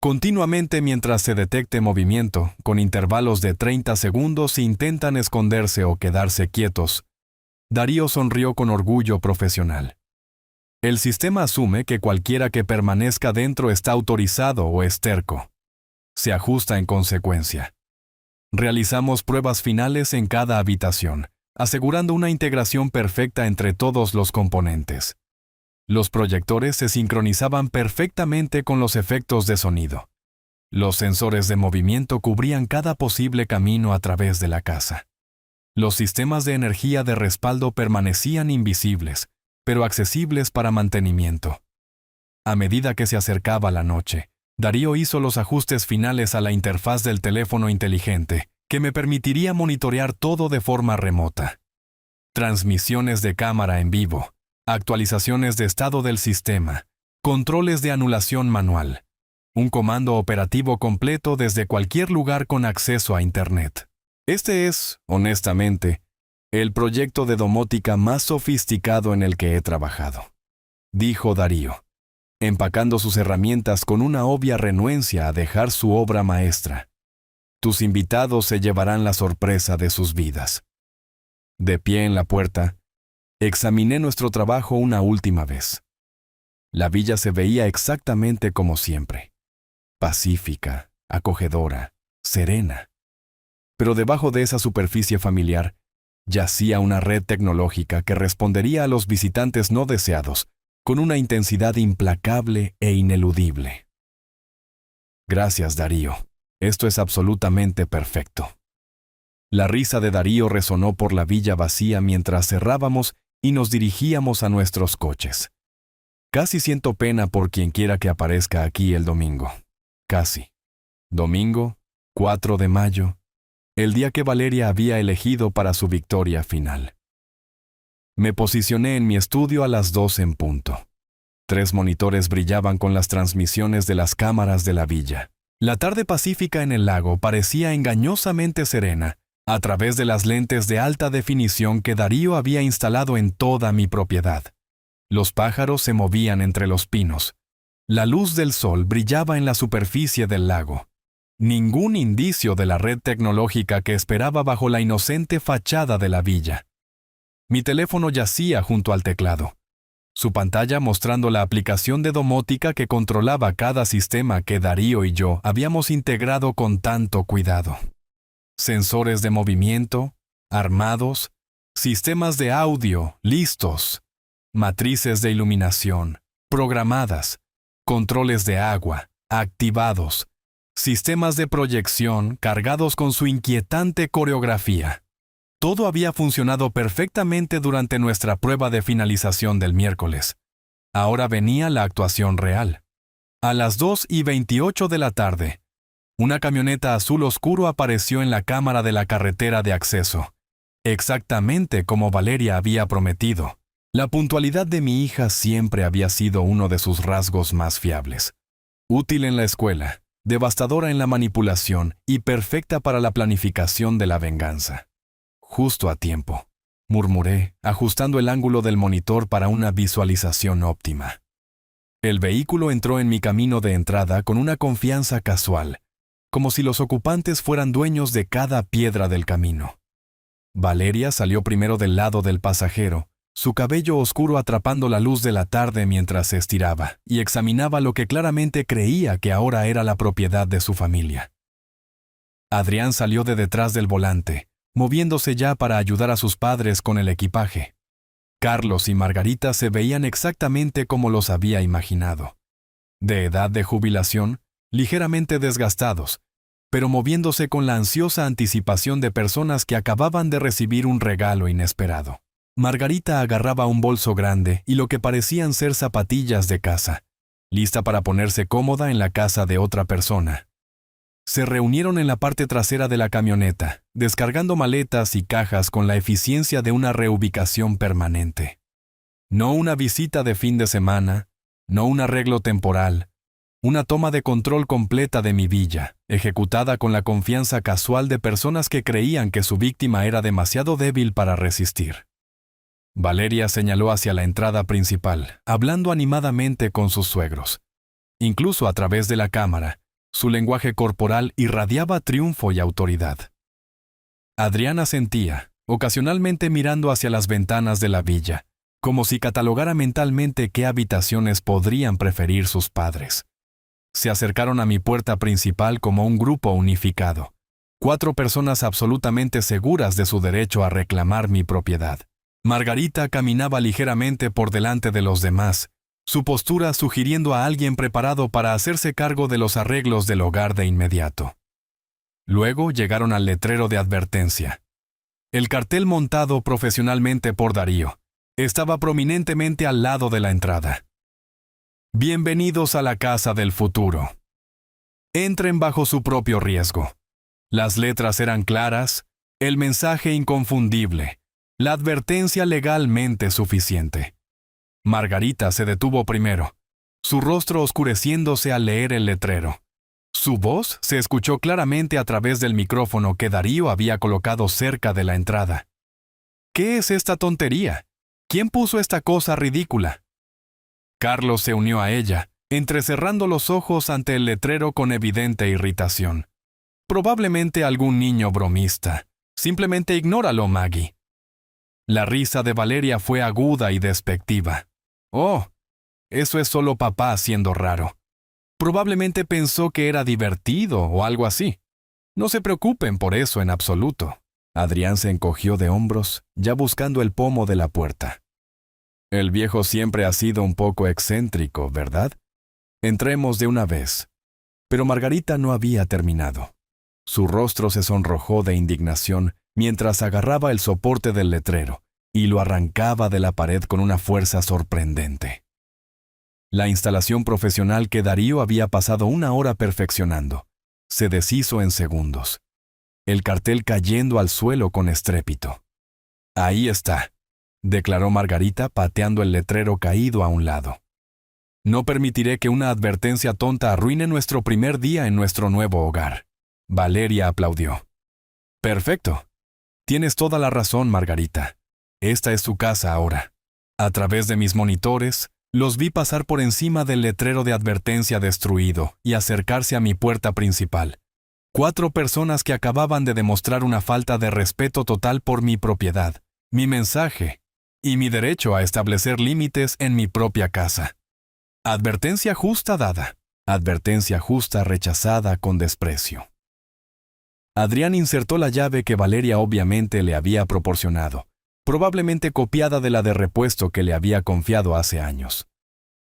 Continuamente mientras se detecte movimiento, con intervalos de 30 segundos si intentan esconderse o quedarse quietos. Darío sonrió con orgullo profesional. El sistema asume que cualquiera que permanezca dentro está autorizado o es terco. Se ajusta en consecuencia. Realizamos pruebas finales en cada habitación, asegurando una integración perfecta entre todos los componentes. Los proyectores se sincronizaban perfectamente con los efectos de sonido. Los sensores de movimiento cubrían cada posible camino a través de la casa. Los sistemas de energía de respaldo permanecían invisibles, pero accesibles para mantenimiento. A medida que se acercaba la noche, Darío hizo los ajustes finales a la interfaz del teléfono inteligente, que me permitiría monitorear todo de forma remota. Transmisiones de cámara en vivo, actualizaciones de estado del sistema, controles de anulación manual, un comando operativo completo desde cualquier lugar con acceso a Internet. Este es, honestamente, el proyecto de domótica más sofisticado en el que he trabajado, dijo Darío, empacando sus herramientas con una obvia renuencia a dejar su obra maestra. Tus invitados se llevarán la sorpresa de sus vidas. De pie en la puerta, examiné nuestro trabajo una última vez. La villa se veía exactamente como siempre. Pacífica, acogedora, serena. Pero debajo de esa superficie familiar, yacía una red tecnológica que respondería a los visitantes no deseados, con una intensidad implacable e ineludible. Gracias, Darío. Esto es absolutamente perfecto. La risa de Darío resonó por la villa vacía mientras cerrábamos y nos dirigíamos a nuestros coches. Casi siento pena por quien quiera que aparezca aquí el domingo. Casi. Domingo, 4 de mayo, el día que Valeria había elegido para su victoria final. Me posicioné en mi estudio a las 2 en punto. 3 monitores brillaban con las transmisiones de las cámaras de la villa. La tarde pacífica en el lago parecía engañosamente serena, a través de las lentes de alta definición que Darío había instalado en toda mi propiedad. Los pájaros se movían entre los pinos. La luz del sol brillaba en la superficie del lago. Ningún indicio de la red tecnológica que esperaba bajo la inocente fachada de la villa. Mi teléfono yacía junto al teclado, su pantalla mostrando la aplicación de domótica que controlaba cada sistema que Darío y yo habíamos integrado con tanto cuidado. Sensores de movimiento, armados, sistemas de audio, listos, matrices de iluminación, programadas, controles de agua, activados, sistemas de proyección cargados con su inquietante coreografía. Todo había funcionado perfectamente durante nuestra prueba de finalización del miércoles. Ahora venía la actuación real. A las 2:28 de la tarde, una camioneta azul oscuro apareció en la cámara de la carretera de acceso, exactamente como Valeria había prometido. La puntualidad de mi hija siempre había sido uno de sus rasgos más fiables. Útil en la escuela, devastadora en la manipulación y perfecta para la planificación de la venganza. Justo a tiempo, murmuré, ajustando el ángulo del monitor para una visualización óptima. El vehículo entró en mi camino de entrada con una confianza casual, como si los ocupantes fueran dueños de cada piedra del camino. Valeria salió primero del lado del pasajero, su cabello oscuro atrapando la luz de la tarde mientras se estiraba y examinaba lo que claramente creía que ahora era la propiedad de su familia. Adrián salió de detrás del volante, moviéndose ya para ayudar a sus padres con el equipaje. Carlos y Margarita se veían exactamente como los había imaginado. De edad de jubilación, ligeramente desgastados, pero moviéndose con la ansiosa anticipación de personas que acababan de recibir un regalo inesperado. Margarita agarraba un bolso grande y lo que parecían ser zapatillas de casa, lista para ponerse cómoda en la casa de otra persona. Se reunieron en la parte trasera de la camioneta, descargando maletas y cajas con la eficiencia de una reubicación permanente. No una visita de fin de semana, no un arreglo temporal, una toma de control completa de mi villa, ejecutada con la confianza casual de personas que creían que su víctima era demasiado débil para resistir. Valeria señaló hacia la entrada principal, hablando animadamente con sus suegros. Incluso a través de la cámara, su lenguaje corporal irradiaba triunfo y autoridad. Adrián asentía, ocasionalmente mirando hacia las ventanas de la villa, como si catalogara mentalmente qué habitaciones podrían preferir sus padres. Se acercaron a mi puerta principal como un grupo unificado, 4 personas absolutamente seguras de su derecho a reclamar mi propiedad. Margarita caminaba ligeramente por delante de los demás, su postura sugiriendo a alguien preparado para hacerse cargo de los arreglos del hogar de inmediato. Luego llegaron al letrero de advertencia. El cartel montado profesionalmente por Darío estaba prominentemente al lado de la entrada. Bienvenidos a la casa del futuro. Entren bajo su propio riesgo. Las letras eran claras, el mensaje inconfundible, la advertencia legalmente suficiente. Margarita se detuvo primero, su rostro oscureciéndose al leer el letrero. Su voz se escuchó claramente a través del micrófono que Darío había colocado cerca de la entrada. ¿Qué es esta tontería? ¿Quién puso esta cosa ridícula? Carlos se unió a ella, entrecerrando los ojos ante el letrero con evidente irritación. Probablemente algún niño bromista. Simplemente ignóralo, Maggie. La risa de Valeria fue aguda y despectiva. Oh, eso es solo papá siendo raro. Probablemente pensó que era divertido o algo así. No se preocupen por eso en absoluto. Adrián se encogió de hombros, ya buscando el pomo de la puerta. El viejo siempre ha sido un poco excéntrico, ¿verdad? Entremos de una vez. Pero Margarita no había terminado. Su rostro se sonrojó de indignación mientras agarraba el soporte del letrero y lo arrancaba de la pared con una fuerza sorprendente. La instalación profesional que Darío había pasado 1 hora perfeccionando se deshizo en segundos, el cartel cayendo al suelo con estrépito. «Ahí está», declaró Margarita pateando el letrero caído a un lado. «No permitiré que una advertencia tonta arruine nuestro primer día en nuestro nuevo hogar». Valeria aplaudió. «Perfecto. Tienes toda la razón, Margarita. Esta es tu casa ahora. A través de mis monitores, los vi pasar por encima del letrero de advertencia destruido y acercarse a mi puerta principal. 4 personas que acababan de demostrar una falta de respeto total por mi propiedad, mi mensaje y mi derecho a establecer límites en mi propia casa. Advertencia justa dada, advertencia justa rechazada con desprecio». Adrián insertó la llave que Valeria obviamente le había proporcionado, probablemente copiada de la de repuesto que le había confiado hace años.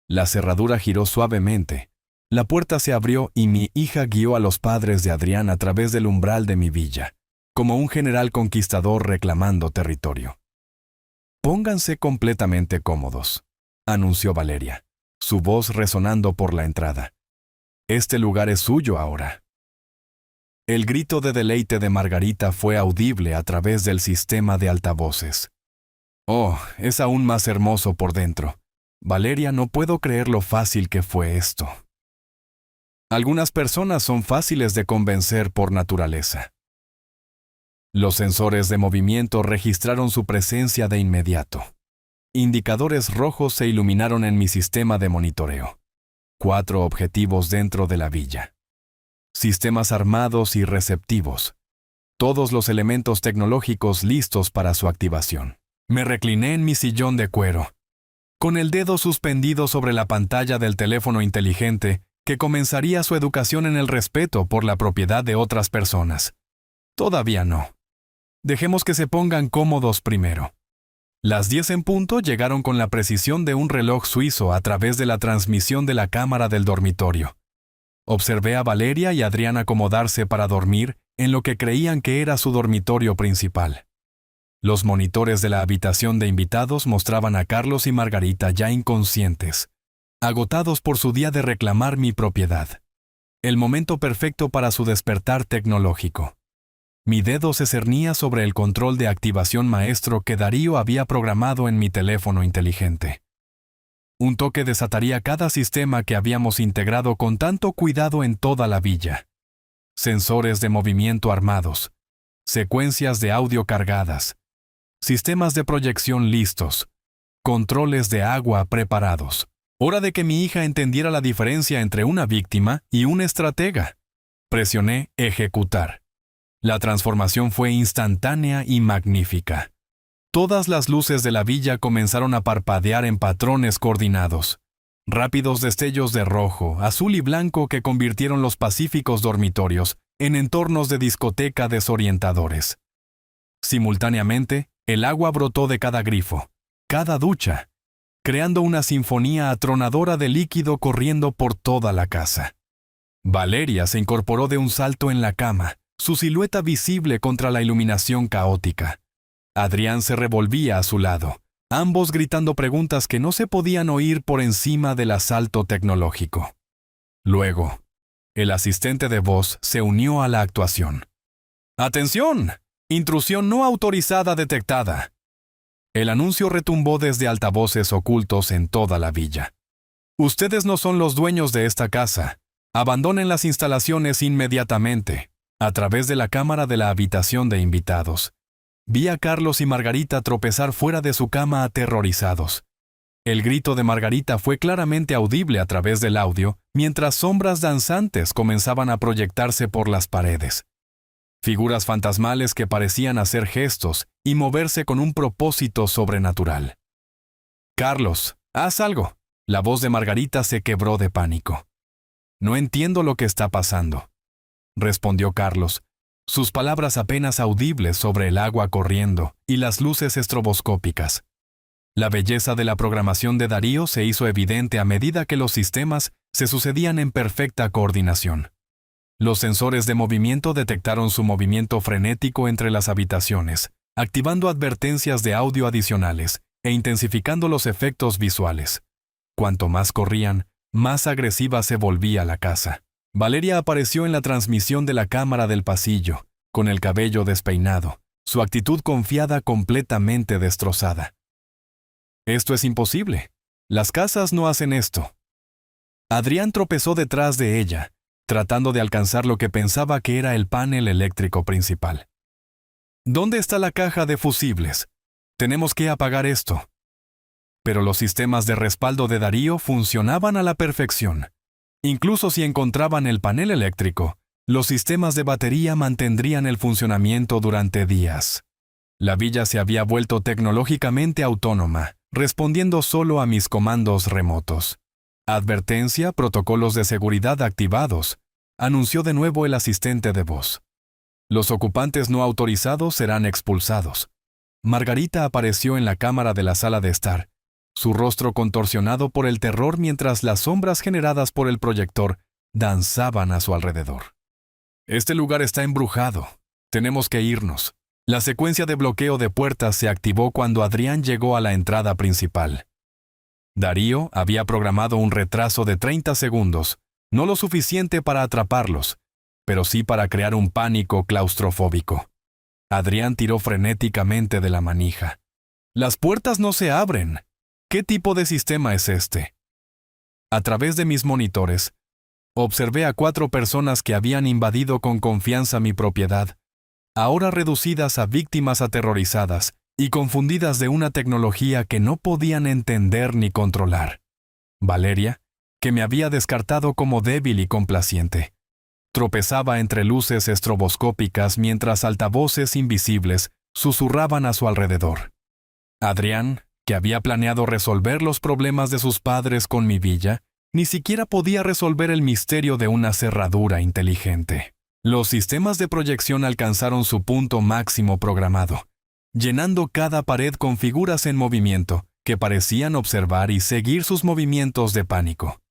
La cerradura giró suavemente, la puerta se abrió y mi hija guió a los padres de Adrián a través del umbral de mi villa, como un general conquistador reclamando territorio. «Pónganse completamente cómodos», anunció Valeria, su voz resonando por la entrada. «Este lugar es suyo ahora». El grito de deleite de Margarita fue audible a través del sistema de altavoces. «Oh, es aún más hermoso por dentro. Valeria, no puedo creer lo fácil que fue esto». Algunas personas son fáciles de convencer por naturaleza. Los sensores de movimiento registraron su presencia de inmediato. Indicadores rojos se iluminaron en mi sistema de monitoreo. 4 objetivos dentro de la villa. Sistemas armados y receptivos. Todos los elementos tecnológicos listos para su activación. Me recliné en mi sillón de cuero, con el dedo suspendido sobre la pantalla del teléfono inteligente que comenzaría su educación en el respeto por la propiedad de otras personas. Todavía no. Dejemos que se pongan cómodos primero. Las 10 en punto llegaron con la precisión de un reloj suizo a través de la transmisión de la cámara del dormitorio. Observé a Valeria y Adrián acomodarse para dormir en lo que creían que era su dormitorio principal. Los monitores de la habitación de invitados mostraban a Carlos y Margarita ya inconscientes, agotados por su día de reclamar mi propiedad. El momento perfecto para su despertar tecnológico. Mi dedo se cernía sobre el control de activación maestro que Darío había programado en mi teléfono inteligente. Un toque desataría cada sistema que habíamos integrado con tanto cuidado en toda la villa. Sensores de movimiento armados, secuencias de audio cargadas, sistemas de proyección listos, controles de agua preparados. Hora de que mi hija entendiera la diferencia entre una víctima y un estratega. Presioné ejecutar. La transformación fue instantánea y magnífica. Todas las luces de la villa comenzaron a parpadear en patrones coordinados. Rápidos destellos de rojo, azul y blanco que convirtieron los pacíficos dormitorios en entornos de discoteca desorientadores. Simultáneamente, el agua brotó de cada grifo, cada ducha, creando una sinfonía atronadora de líquido corriendo por toda la casa. Valeria se incorporó de un salto en la cama, su silueta visible contra la iluminación caótica. Adrián se revolvía a su lado, ambos gritando preguntas que no se podían oír por encima del asalto tecnológico. Luego, el asistente de voz se unió a la actuación. «¡Atención! Intrusión no autorizada detectada». El anuncio retumbó desde altavoces ocultos en toda la villa. «Ustedes no son los dueños de esta casa. Abandonen las instalaciones inmediatamente». A través de la cámara de la habitación de invitados, vi a Carlos y Margarita tropezar fuera de su cama aterrorizados. El grito de Margarita fue claramente audible a través del audio, mientras sombras danzantes comenzaban a proyectarse por las paredes. Figuras fantasmales que parecían hacer gestos y moverse con un propósito sobrenatural. «Carlos, haz algo». La voz de Margarita se quebró de pánico. «No entiendo lo que está pasando», respondió Carlos, sus palabras apenas audibles sobre el agua corriendo y las luces estroboscópicas. La belleza de la programación de Darío se hizo evidente a medida que los sistemas se sucedían en perfecta coordinación. Los sensores de movimiento detectaron su movimiento frenético entre las habitaciones, activando advertencias de audio adicionales e intensificando los efectos visuales. Cuanto más corrían, más agresiva se volvía la casa. Valeria apareció en la transmisión de la cámara del pasillo, con el cabello despeinado, su actitud confiada completamente destrozada. «Esto es imposible. Las casas no hacen esto». Adrián tropezó detrás de ella, tratando de alcanzar lo que pensaba que era el panel eléctrico principal. «¿Dónde está la caja de fusibles? Tenemos que apagar esto». Pero los sistemas de respaldo de Darío funcionaban a la perfección. Incluso si encontraban el panel eléctrico, los sistemas de batería mantendrían el funcionamiento durante días. La villa se había vuelto tecnológicamente autónoma, respondiendo solo a mis comandos remotos. «Advertencia, protocolos de seguridad activados», anunció de nuevo el asistente de voz. «Los ocupantes no autorizados serán expulsados». Margarita apareció en la cámara de la sala de estar, su rostro contorsionado por el terror mientras las sombras generadas por el proyector danzaban a su alrededor. «Este lugar está embrujado. Tenemos que irnos». La secuencia de bloqueo de puertas se activó cuando Adrián llegó a la entrada principal. Darío había programado un retraso de 30 segundos, no lo suficiente para atraparlos, pero sí para crear un pánico claustrofóbico. Adrián tiró frenéticamente de la manija. «Las puertas no se abren. ¿Qué tipo de sistema es este?». A través de mis monitores, observé a 4 personas que habían invadido con confianza mi propiedad, ahora reducidas a víctimas aterrorizadas y confundidas de una tecnología que no podían entender ni controlar. Valeria, que me había descartado como débil y complaciente, tropezaba entre luces estroboscópicas mientras altavoces invisibles susurraban a su alrededor. Adrián, que había planeado resolver los problemas de sus padres con mi villa, ni siquiera podía resolver el misterio de una cerradura inteligente. Los sistemas de proyección alcanzaron su punto máximo programado, llenando cada pared con figuras en movimiento que parecían observar y seguir sus movimientos de pánico.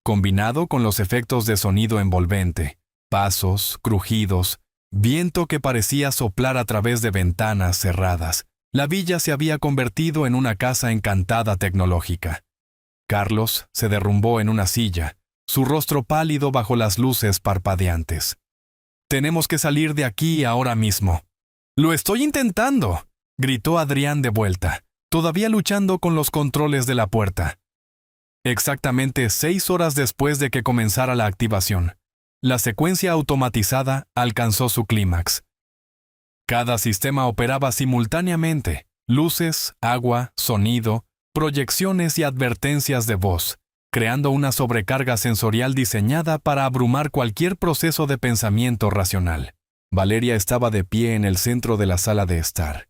Combinado con los efectos de sonido envolvente, pasos, crujidos, viento que parecía soplar a través de ventanas cerradas, la villa se había convertido en una casa encantada tecnológica. Carlos se derrumbó en una silla, su rostro pálido bajo las luces parpadeantes. «Tenemos que salir de aquí ahora mismo». «Lo estoy intentando», gritó Adrián de vuelta, todavía luchando con los controles de la puerta. Exactamente 6 horas después de que comenzara la activación, la secuencia automatizada alcanzó su clímax. Cada sistema operaba simultáneamente: luces, agua, sonido, proyecciones y advertencias de voz, creando una sobrecarga sensorial diseñada para abrumar cualquier proceso de pensamiento racional. Valeria estaba de pie en el centro de la sala de estar,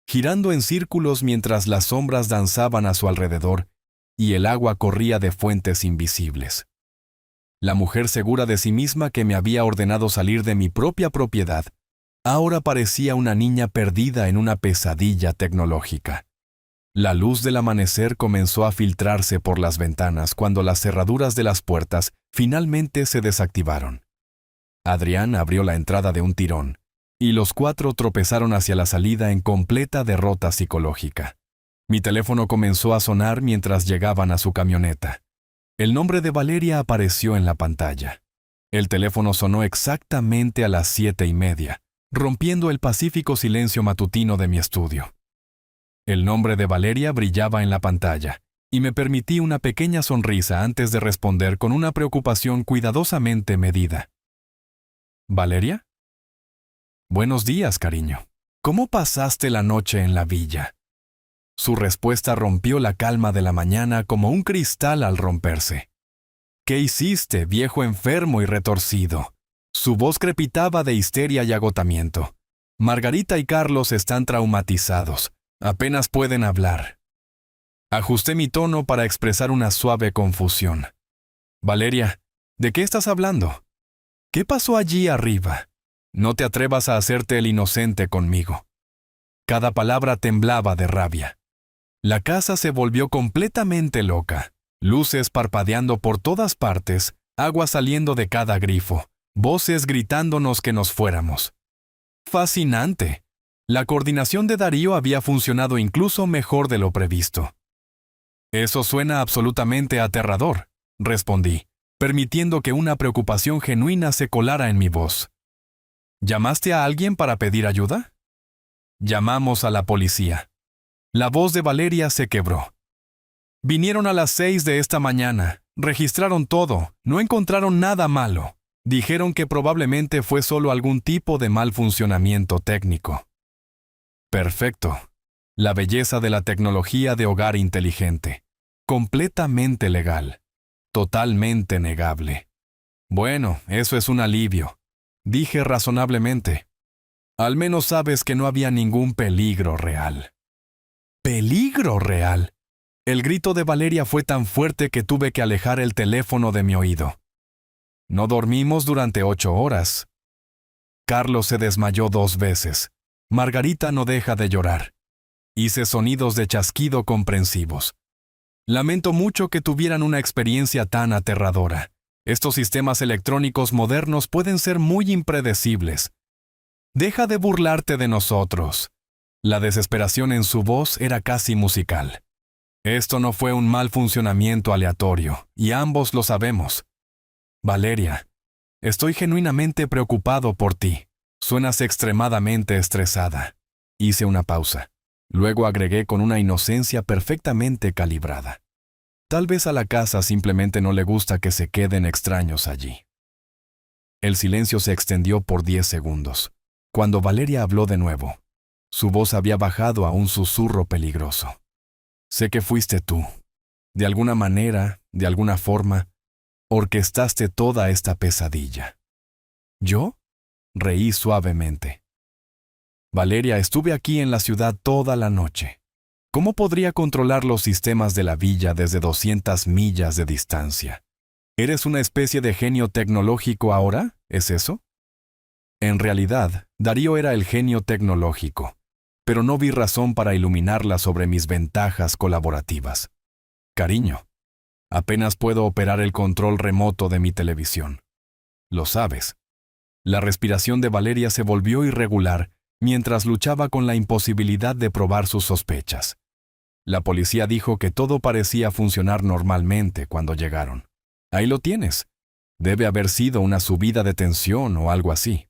girando en círculos mientras las sombras danzaban a su alrededor y el agua corría de fuentes invisibles. La mujer segura de sí misma que me había ordenado salir de mi propia propiedad, ahora parecía una niña perdida en una pesadilla tecnológica. La luz del amanecer comenzó a filtrarse por las ventanas cuando las cerraduras de las puertas finalmente se desactivaron. Adrián abrió la entrada de un tirón, y los 4 tropezaron hacia la salida en completa derrota psicológica. Mi teléfono comenzó a sonar mientras llegaban a su camioneta. El nombre de Valeria apareció en la pantalla. El teléfono sonó exactamente a las 7:30, rompiendo el pacífico silencio matutino de mi estudio. El nombre de Valeria brillaba en la pantalla, y me permití una pequeña sonrisa antes de responder con una preocupación cuidadosamente medida. «¿Valeria?» «Buenos días, cariño. ¿Cómo pasaste la noche en la villa?». Su respuesta rompió la calma de la mañana como un cristal al romperse. «¿Qué hiciste, viejo enfermo y retorcido?». Su voz crepitaba de histeria y agotamiento. «Margarita y Carlos están traumatizados. Apenas pueden hablar». Ajusté mi tono para expresar una suave confusión. «Valeria, ¿de qué estás hablando? ¿Qué pasó allí arriba? No te atrevas a hacerte el inocente conmigo». Cada palabra temblaba de rabia. La casa se volvió completamente loca. Luces parpadeando por todas partes, agua saliendo de cada grifo, voces gritándonos que nos fuéramos. Fascinante. La coordinación de Darío había funcionado incluso mejor de lo previsto. Eso suena absolutamente aterrador, respondí, permitiendo que una preocupación genuina se colara en mi voz. ¿Llamaste a alguien para pedir ayuda? Llamamos a la policía. La voz de Valeria se quebró. Vinieron a las 6 de esta mañana, registraron todo, no encontraron nada malo. Dijeron que probablemente fue solo algún tipo de mal funcionamiento técnico. Perfecto. La belleza de la tecnología de hogar inteligente. Completamente legal. Totalmente negable. Bueno, eso es un alivio. Dije razonablemente. Al menos sabes que no había ningún peligro real. ¿Peligro real? El grito de Valeria fue tan fuerte que tuve que alejar el teléfono de mi oído. No dormimos durante 8 horas. Carlos se desmayó 2 veces. Margarita no deja de llorar. Hice sonidos de chasquido comprensivos. Lamento mucho que tuvieran una experiencia tan aterradora. Estos sistemas electrónicos modernos pueden ser muy impredecibles. Deja de burlarte de nosotros. La desesperación en su voz era casi musical. Esto no fue un mal funcionamiento aleatorio, y ambos lo sabemos. Valeria, estoy genuinamente preocupado por ti. Suenas extremadamente estresada. Hice una pausa. Luego agregué con una inocencia perfectamente calibrada. Tal vez a la casa simplemente no le gusta que se queden extraños allí. El silencio se extendió por 10 segundos. Cuando Valeria habló de nuevo, su voz había bajado a un susurro peligroso. Sé que fuiste tú. De alguna manera, de alguna forma, orquestaste toda esta pesadilla. ¿Yo? Reí suavemente. Valeria, estuve aquí en la ciudad toda la noche. ¿Cómo podría controlar los sistemas de la villa desde 200 millas de distancia? ¿Eres una especie de genio tecnológico ahora? ¿Es eso? En realidad, Darío era el genio tecnológico, pero no vi razón para iluminarla sobre mis ventajas colaborativas. Cariño, apenas puedo operar el control remoto de mi televisión. Lo sabes. La respiración de Valeria se volvió irregular mientras luchaba con la imposibilidad de probar sus sospechas. La policía dijo que todo parecía funcionar normalmente cuando llegaron. Ahí lo tienes. Debe haber sido una subida de tensión o algo así.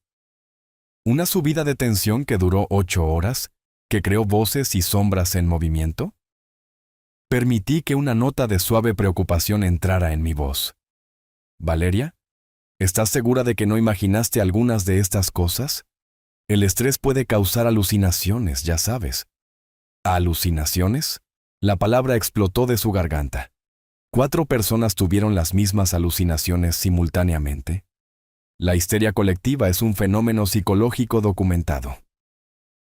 ¿Una subida de tensión que duró 8 horas? ¿Que creó voces y sombras en movimiento? Permití que una nota de suave preocupación entrara en mi voz. Valeria, ¿estás segura de que no imaginaste algunas de estas cosas? El estrés puede causar alucinaciones, ya sabes. ¿Alucinaciones? La palabra explotó de su garganta. 4 personas tuvieron las mismas alucinaciones simultáneamente. La histeria colectiva es un fenómeno psicológico documentado.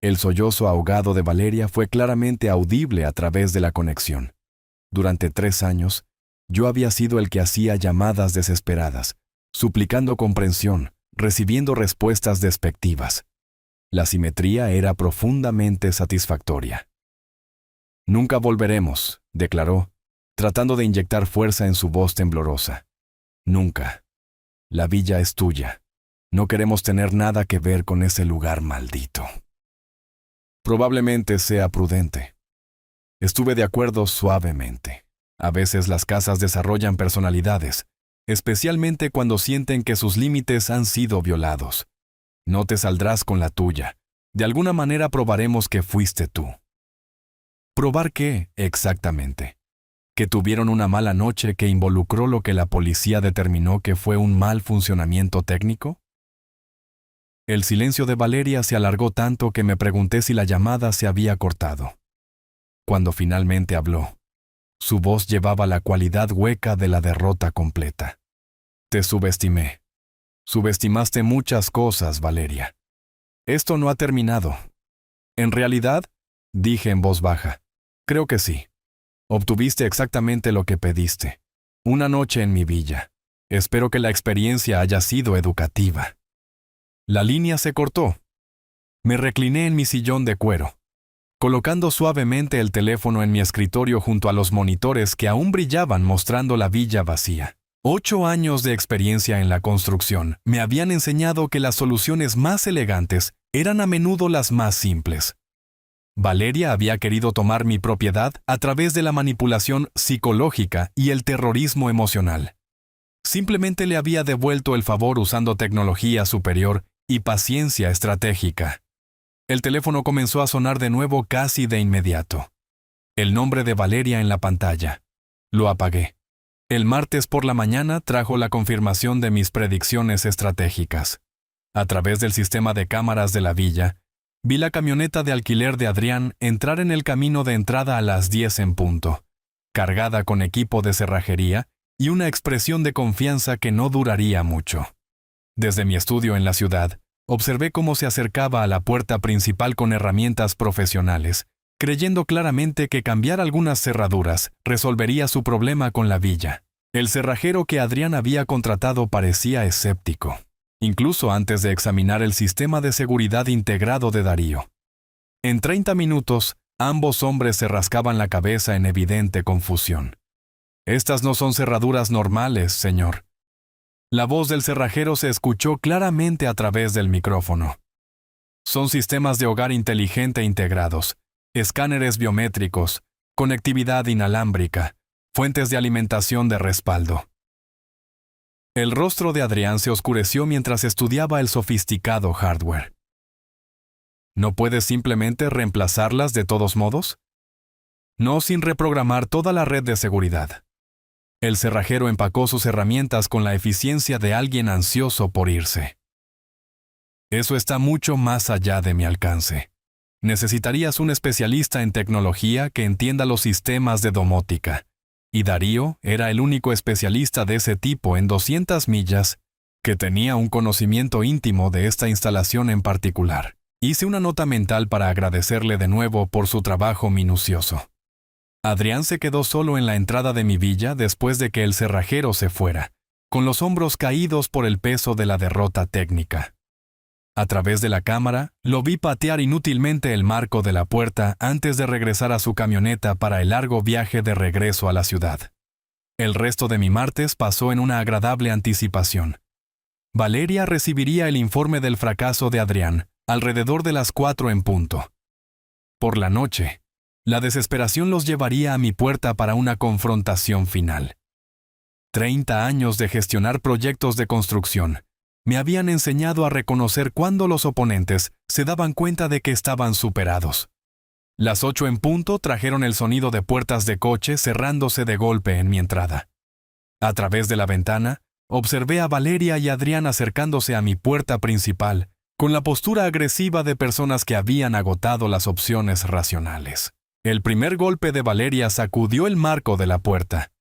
El sollozo ahogado de Valeria fue claramente audible a través de la conexión. Durante 3 años, yo había sido el que hacía llamadas desesperadas, suplicando comprensión, recibiendo respuestas despectivas. La simetría era profundamente satisfactoria. Nunca volveremos, declaró, tratando de inyectar fuerza en su voz temblorosa. Nunca. La villa es tuya. No queremos tener nada que ver con ese lugar maldito. Probablemente sea prudente. Estuve de acuerdo suavemente. A veces las casas desarrollan personalidades, especialmente cuando sienten que sus límites han sido violados. No te saldrás con la tuya. De alguna manera probaremos que fuiste tú. ¿Probar qué, exactamente? ¿Que tuvieron una mala noche que involucró lo que la policía determinó que fue un mal funcionamiento técnico? El silencio de Valeria se alargó tanto que me pregunté si la llamada se había cortado. Cuando finalmente habló, su voz llevaba la cualidad hueca de la derrota completa. Te subestimé. Subestimaste muchas cosas, Valeria. Esto no ha terminado. En realidad, dije en voz baja, creo que sí. Obtuviste exactamente lo que pediste. Una noche en mi villa. Espero que la experiencia haya sido educativa. La línea se cortó. Me recliné en mi sillón de cuero. colocando suavemente el teléfono en mi escritorio junto a los monitores que aún brillaban mostrando la villa vacía. 8 años de experiencia en la construcción me habían enseñado que las soluciones más elegantes eran a menudo las más simples. Valeria había querido tomar mi propiedad a través de la manipulación psicológica y el terrorismo emocional. Simplemente le había devuelto el favor usando tecnología superior y paciencia estratégica. El teléfono comenzó a sonar de nuevo casi de inmediato. El nombre de Valeria en la pantalla. Lo apagué. El martes por la mañana trajo la confirmación de mis predicciones estratégicas. A través del sistema de cámaras de la villa, vi la camioneta de alquiler de Adrián entrar en el camino de entrada a las 10 en punto, cargada con equipo de cerrajería y una expresión de confianza que no duraría mucho. Desde mi estudio en la ciudad, observé cómo se acercaba a la puerta principal con herramientas profesionales, creyendo claramente que cambiar algunas cerraduras resolvería su problema con la villa. El cerrajero que Adrián había contratado parecía escéptico, incluso antes de examinar el sistema de seguridad integrado de Darío. En 30 minutos, ambos hombres se rascaban la cabeza en evidente confusión. «Estas no son cerraduras normales, señor». La voz del cerrajero se escuchó claramente a través del micrófono. «Son sistemas de hogar inteligente integrados, escáneres biométricos, conectividad inalámbrica, fuentes de alimentación de respaldo». El rostro de Adrián se oscureció mientras estudiaba el sofisticado hardware. ¿No puedes simplemente reemplazarlas de todos modos? No sin reprogramar toda la red de seguridad. El cerrajero empacó sus herramientas con la eficiencia de alguien ansioso por irse. Eso está mucho más allá de mi alcance. Necesitarías un especialista en tecnología que entienda los sistemas de domótica. Y Darío era el único especialista de ese tipo en 200 millas que tenía un conocimiento íntimo de esta instalación en particular. Hice una nota mental para agradecerle de nuevo por su trabajo minucioso. Adrián se quedó solo en la entrada de mi villa después de que el cerrajero se fuera, con los hombros caídos por el peso de la derrota técnica. A través de la cámara, lo vi patear inútilmente el marco de la puerta antes de regresar a su camioneta para el largo viaje de regreso a la ciudad. El resto de mi martes pasó en una agradable anticipación. Valeria recibiría el informe del fracaso de Adrián alrededor de las 4 en punto. Por la noche, la desesperación los llevaría a mi puerta para una confrontación final. 30 años de gestionar proyectos de construcción me habían enseñado a reconocer cuando los oponentes se daban cuenta de que estaban superados. Las 8 en punto trajeron el sonido de puertas de coche cerrándose de golpe en mi entrada. A través de la ventana, observé a Valeria y Adrián acercándose a mi puerta principal, con la postura agresiva de personas que habían agotado las opciones racionales. El primer golpe de Valeria sacudió el marco de la puerta.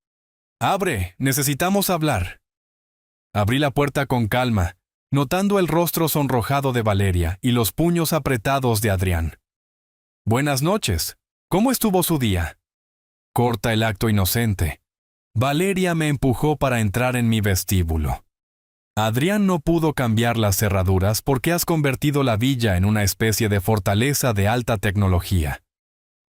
«¡Abre! Necesitamos hablar». Abrí la puerta con calma, notando el rostro sonrojado de Valeria y los puños apretados de Adrián. «Buenas noches. ¿Cómo estuvo su día?» Corta el acto inocente. Valeria me empujó para entrar en mi vestíbulo. «Adrián no pudo cambiar las cerraduras porque has convertido la villa en una especie de fortaleza de alta tecnología.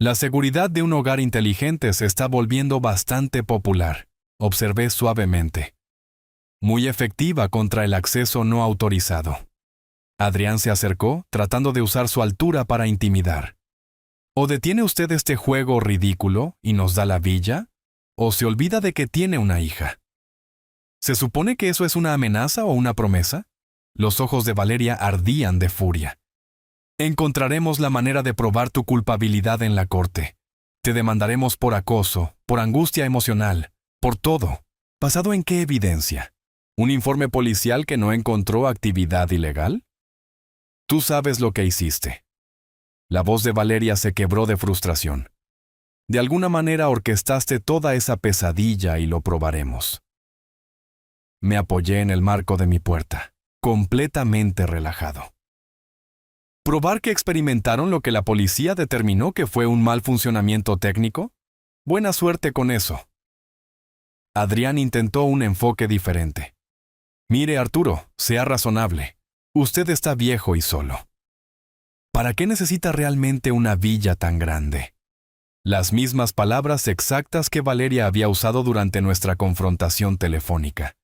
La seguridad de un hogar inteligente se está volviendo bastante popular», observé suavemente. «Muy efectiva contra el acceso no autorizado». Adrián se acercó, tratando de usar su altura para intimidar. ¿O detiene usted este juego ridículo y nos da la villa? ¿O se olvida de que tiene una hija? ¿Se supone que eso es una amenaza o una promesa? Los ojos de Valeria ardían de furia. «Encontraremos la manera de probar tu culpabilidad en la corte. Te demandaremos por acoso, por angustia emocional, por todo. ¿Basado en qué evidencia? ¿Un informe policial que no encontró actividad ilegal? Tú sabes lo que hiciste». La voz de Valeria se quebró de frustración. «De alguna manera orquestaste toda esa pesadilla y lo probaremos». Me apoyé en el marco de mi puerta, completamente relajado. ¿Probar que experimentaron lo que la policía determinó que fue un mal funcionamiento técnico? Buena suerte con eso. Adrián intentó un enfoque diferente. «Mire, Arturo, sea razonable. Usted está viejo y solo. ¿Para qué necesita realmente una villa tan grande? Las mismas palabras exactas que Valeria había usado durante nuestra confrontación telefónica.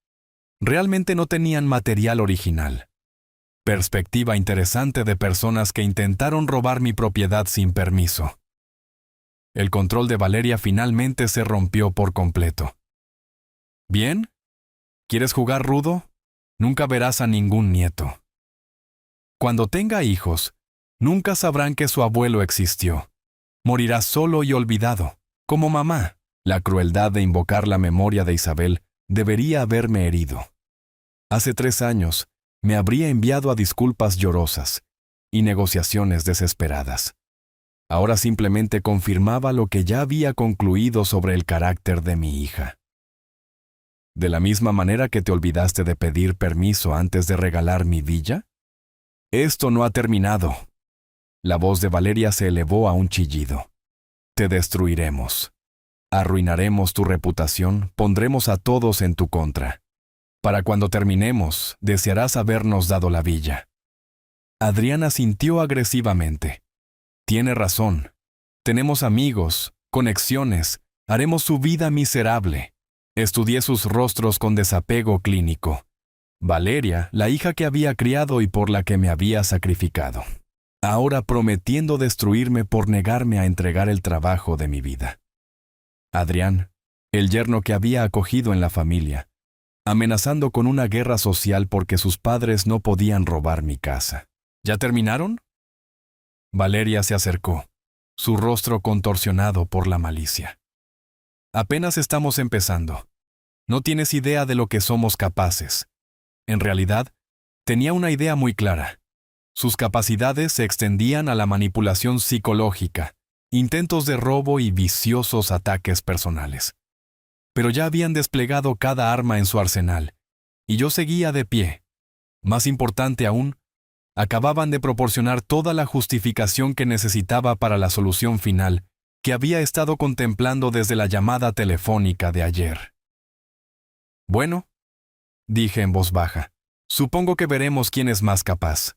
Realmente no tenían material original. Perspectiva interesante de personas que intentaron robar mi propiedad sin permiso. El control de Valeria finalmente se rompió por completo. ¿Bien? ¿Quieres jugar rudo? Nunca verás a ningún nieto. Cuando tenga hijos, nunca sabrán que su abuelo existió. Morirá solo y olvidado, como mamá. La crueldad de invocar la memoria de Isabel debería haberme herido. Hace 3 años, me habría enviado a disculpas llorosas y negociaciones desesperadas. Ahora simplemente confirmaba lo que ya había concluido sobre el carácter de mi hija. ¿De la misma manera que te olvidaste de pedir permiso antes de regalar mi villa? Esto no ha terminado. La voz de Valeria se elevó a un chillido. Te destruiremos. Arruinaremos tu reputación, pondremos a todos en tu contra. Para cuando terminemos, desearás habernos dado la villa. Adriana sintió agresivamente. Tiene razón. Tenemos amigos, conexiones, haremos su vida miserable. Estudié sus rostros con desapego clínico. Valeria, la hija que había criado y por la que me había sacrificado. Ahora prometiendo destruirme por negarme a entregar el trabajo de mi vida. Adrián, el yerno que había acogido en la familia, amenazando con una guerra social porque sus padres no podían robar mi casa. ¿Ya terminaron? Valeria se acercó, su rostro contorsionado por la malicia. Apenas estamos empezando. No tienes idea de lo que somos capaces. En realidad, tenía una idea muy clara. Sus capacidades se extendían a la manipulación psicológica, intentos de robo y viciosos ataques personales. Pero ya habían desplegado cada arma en su arsenal, y yo seguía de pie. Más importante aún, acababan de proporcionar toda la justificación que necesitaba para la solución final que había estado contemplando desde la llamada telefónica de ayer. Bueno, dije en voz baja, supongo que veremos quién es más capaz.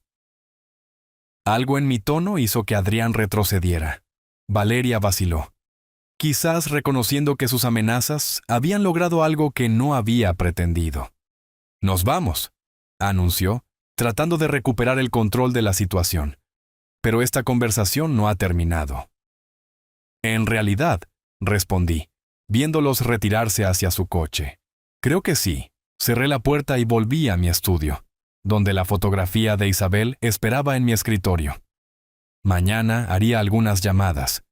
Algo en mi tono hizo que Adrián retrocediera. Valeria vaciló, quizás reconociendo que sus amenazas habían logrado algo que no había pretendido. «Nos vamos», anunció, tratando de recuperar el control de la situación. Pero esta conversación no ha terminado. En realidad, respondí, viéndolos retirarse hacia su coche. Creo que sí. Cerré la puerta y volví a mi estudio, donde la fotografía de Isabel esperaba en mi escritorio. Mañana haría algunas llamadas.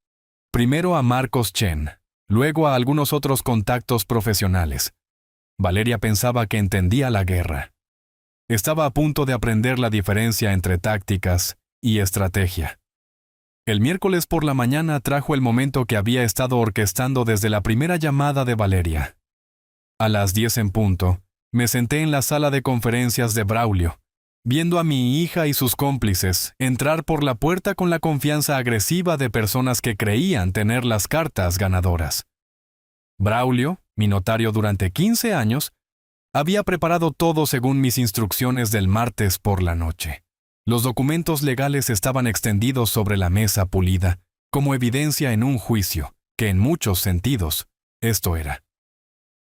Primero a Marcos Chen, luego a algunos otros contactos profesionales. Valeria pensaba que entendía la guerra. Estaba a punto de aprender la diferencia entre tácticas y estrategia. El miércoles por la mañana trajo el momento que había estado orquestando desde la primera llamada de Valeria. A las 10 en punto, me senté en la sala de conferencias de Braulio, viendo a mi hija y sus cómplices entrar por la puerta con la confianza agresiva de personas que creían tener las cartas ganadoras. Braulio, mi notario durante 15 años, había preparado todo según mis instrucciones del martes por la noche. Los documentos legales estaban extendidos sobre la mesa pulida, como evidencia en un juicio, que en muchos sentidos, esto era.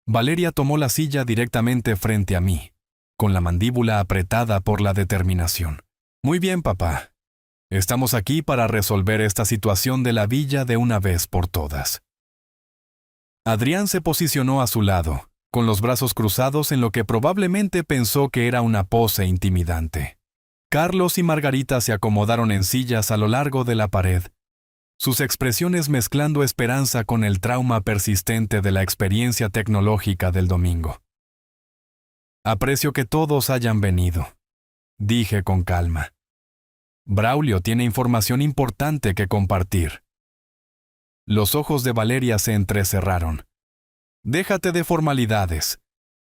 Valeria tomó la silla directamente frente a mí, con la mandíbula apretada por la determinación. Muy bien, papá. Estamos aquí para resolver esta situación de la villa de una vez por todas. Adrián se posicionó a su lado, con los brazos cruzados en lo que probablemente pensó que era una pose intimidante. Carlos y Margarita se acomodaron en sillas a lo largo de la pared, sus expresiones mezclando esperanza con el trauma persistente de la experiencia tecnológica del domingo. Aprecio que todos hayan venido, dije con calma. Braulio tiene información importante que compartir. Los ojos de Valeria se entrecerraron. Déjate de formalidades.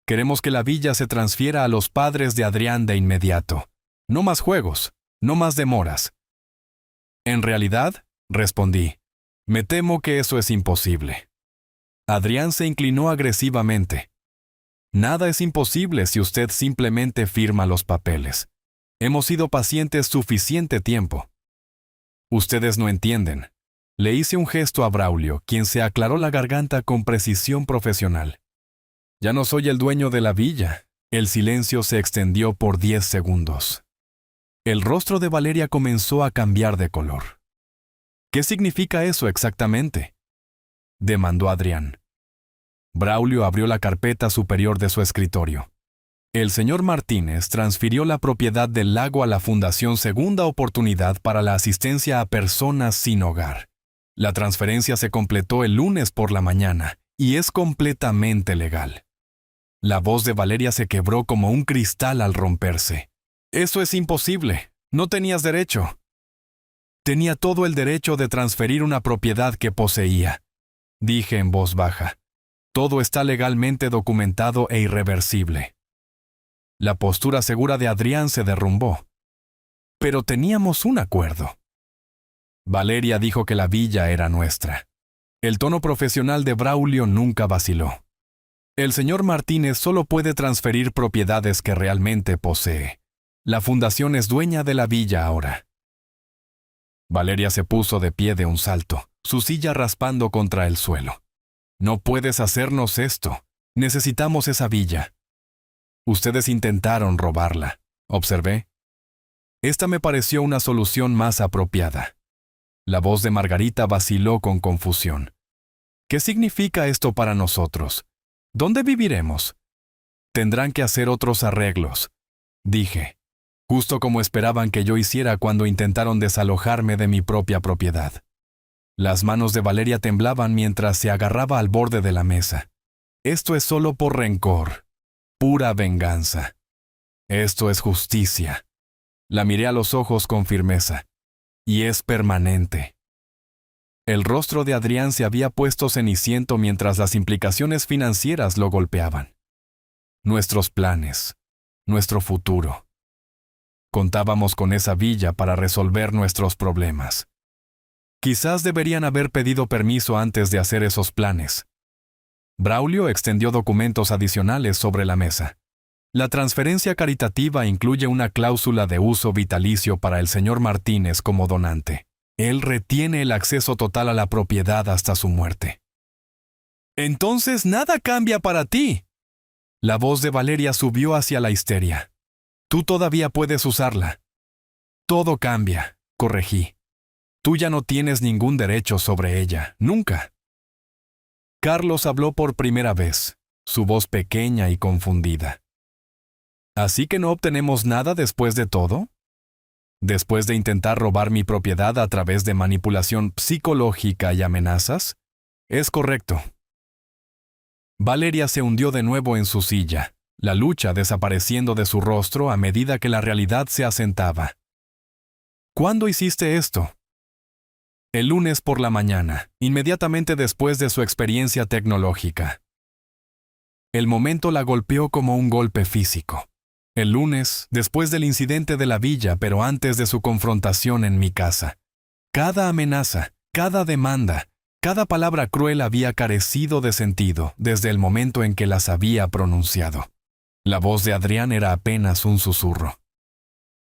Queremos que la villa se transfiera a los padres de Adrián de inmediato. No más juegos, no más demoras. En realidad, respondí, me temo que eso es imposible. Adrián se inclinó agresivamente. Nada es imposible si usted simplemente firma los papeles. Hemos sido pacientes suficiente tiempo. Ustedes no entienden. Le hice un gesto a Braulio, quien se aclaró la garganta con precisión profesional. Ya no soy el dueño de la villa. El silencio se extendió por 10 segundos. El rostro de Valeria comenzó a cambiar de color. ¿Qué significa eso exactamente?, demandó Adrián. Braulio abrió la carpeta superior de su escritorio. El señor Martínez transfirió la propiedad del lago a la Fundación Segunda Oportunidad para la asistencia a personas sin hogar. La transferencia se completó el lunes por la mañana y es completamente legal. La voz de Valeria se quebró como un cristal al romperse. Eso es imposible. No tenías derecho. Tenía todo el derecho de transferir una propiedad que poseía, dije en voz baja. Todo está legalmente documentado e irreversible. La postura segura de Adrián se derrumbó. Pero teníamos un acuerdo. Valeria dijo que la villa era nuestra. El tono profesional de Braulio nunca vaciló. El señor Martínez solo puede transferir propiedades que realmente posee. La fundación es dueña de la villa ahora. Valeria se puso de pie de un salto, su silla raspando contra el suelo. No puedes hacernos esto. Necesitamos esa villa. Ustedes intentaron robarla, observé. Esta me pareció una solución más apropiada. La voz de Margarita vaciló con confusión. ¿Qué significa esto para nosotros? ¿Dónde viviremos? Tendrán que hacer otros arreglos, dije, justo como esperaban que yo hiciera cuando intentaron desalojarme de mi propia propiedad. Las manos de Valeria temblaban mientras se agarraba al borde de la mesa. Esto es solo por rencor, pura venganza. Esto es justicia. La miré a los ojos con firmeza. Y es permanente. El rostro de Adrián se había puesto ceniciento mientras las implicaciones financieras lo golpeaban. Nuestros planes, nuestro futuro. Contábamos con esa villa para resolver nuestros problemas. Quizás deberían haber pedido permiso antes de hacer esos planes. Braulio extendió documentos adicionales sobre la mesa. La transferencia caritativa incluye una cláusula de uso vitalicio para el señor Martínez como donante. Él retiene el acceso total a la propiedad hasta su muerte. Entonces nada cambia para ti. La voz de Valeria subió hacia la histeria. Tú todavía puedes usarla. Todo cambia, corregí. Tú ya no tienes ningún derecho sobre ella, nunca. Carlos habló por primera vez, su voz pequeña y confundida. ¿Así que no obtenemos nada después de todo? ¿Después de intentar robar mi propiedad a través de manipulación psicológica y amenazas? Es correcto. Valeria se hundió de nuevo en su silla, la lucha desapareciendo de su rostro a medida que la realidad se asentaba. ¿Cuándo hiciste esto? El lunes por la mañana, inmediatamente después de su experiencia tecnológica. El momento la golpeó como un golpe físico. El lunes, después del incidente de la villa, pero antes de su confrontación en mi casa. Cada amenaza, cada demanda, cada palabra cruel había carecido de sentido desde el momento en que las había pronunciado. La voz de Adrián era apenas un susurro.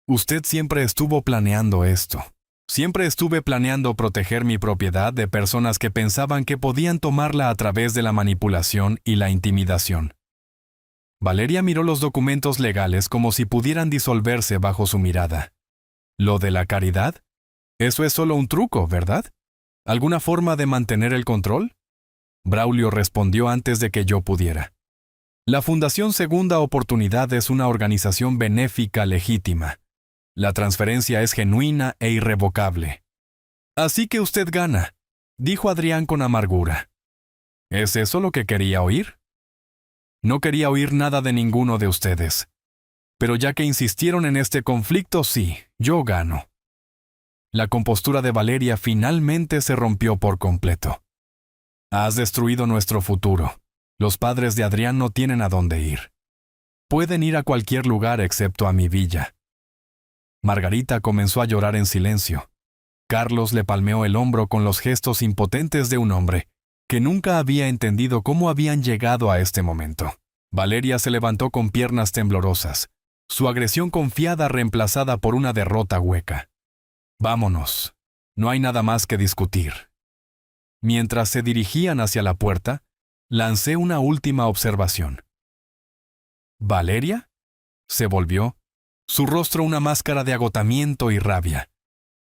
Usted siempre estuvo planeando esto. Siempre estuve planeando proteger mi propiedad de personas que pensaban que podían tomarla a través de la manipulación y la intimidación. Valeria miró los documentos legales como si pudieran disolverse bajo su mirada. ¿Lo de la caridad? Eso es solo un truco, ¿verdad? ¿Alguna forma de mantener el control? Braulio respondió antes de que yo pudiera. La Fundación Segunda Oportunidad es una organización benéfica legítima. La transferencia es genuina e irrevocable. Así que usted gana, dijo Adrián con amargura. ¿Es eso lo que quería oír? No quería oír nada de ninguno de ustedes. Pero ya que insistieron en este conflicto, sí, yo gano. La compostura de Valeria finalmente se rompió por completo. Has destruido nuestro futuro. Los padres de Adrián no tienen a dónde ir. Pueden ir a cualquier lugar excepto a mi villa. Margarita comenzó a llorar en silencio. Carlos le palmeó el hombro con los gestos impotentes de un hombre que nunca había entendido cómo habían llegado a este momento. Valeria se levantó con piernas temblorosas, su agresión confiada reemplazada por una derrota hueca. Vámonos, No hay nada más que discutir. Mientras se dirigían hacia la puerta, lancé una última observación. ¿Valeria? Se volvió, su rostro una máscara de agotamiento y rabia.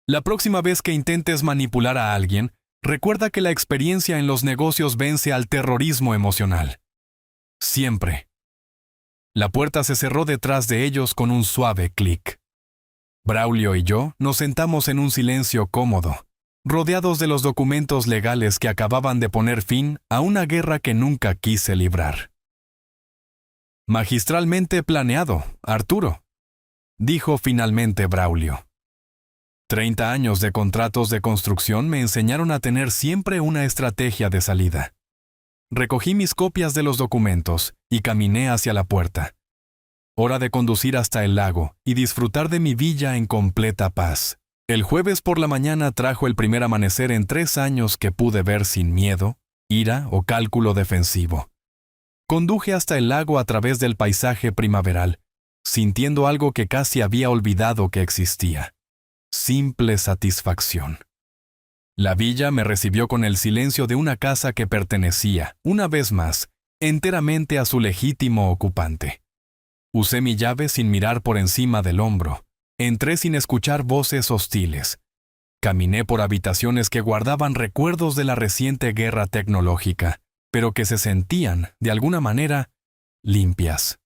La próxima vez que intentes manipular a alguien, recuerda que la experiencia en los negocios vence al terrorismo emocional. Siempre. La puerta se cerró detrás de ellos con un suave clic. Braulio y yo nos sentamos en un silencio cómodo, rodeados de los documentos legales que acababan de poner fin a una guerra que nunca quise librar. Magistralmente planeado, Arturo, dijo finalmente Braulio. 30 años de contratos de construcción me enseñaron a tener siempre una estrategia de salida. Recogí mis copias de los documentos y caminé hacia la puerta. Hora de conducir hasta el lago y disfrutar de mi villa en completa paz. El jueves por la mañana trajo el primer amanecer en 3 años que pude ver sin miedo, ira o cálculo defensivo. Conduje hasta el lago a través del paisaje primaveral, sintiendo algo que casi había olvidado que existía. Simple satisfacción. La villa me recibió con el silencio de una casa que pertenecía, una vez más, enteramente a su legítimo ocupante. Usé mi llave sin mirar por encima del hombro. Entré sin escuchar voces hostiles. Caminé por habitaciones que guardaban recuerdos de la reciente guerra tecnológica, pero que se sentían, de alguna manera, limpias.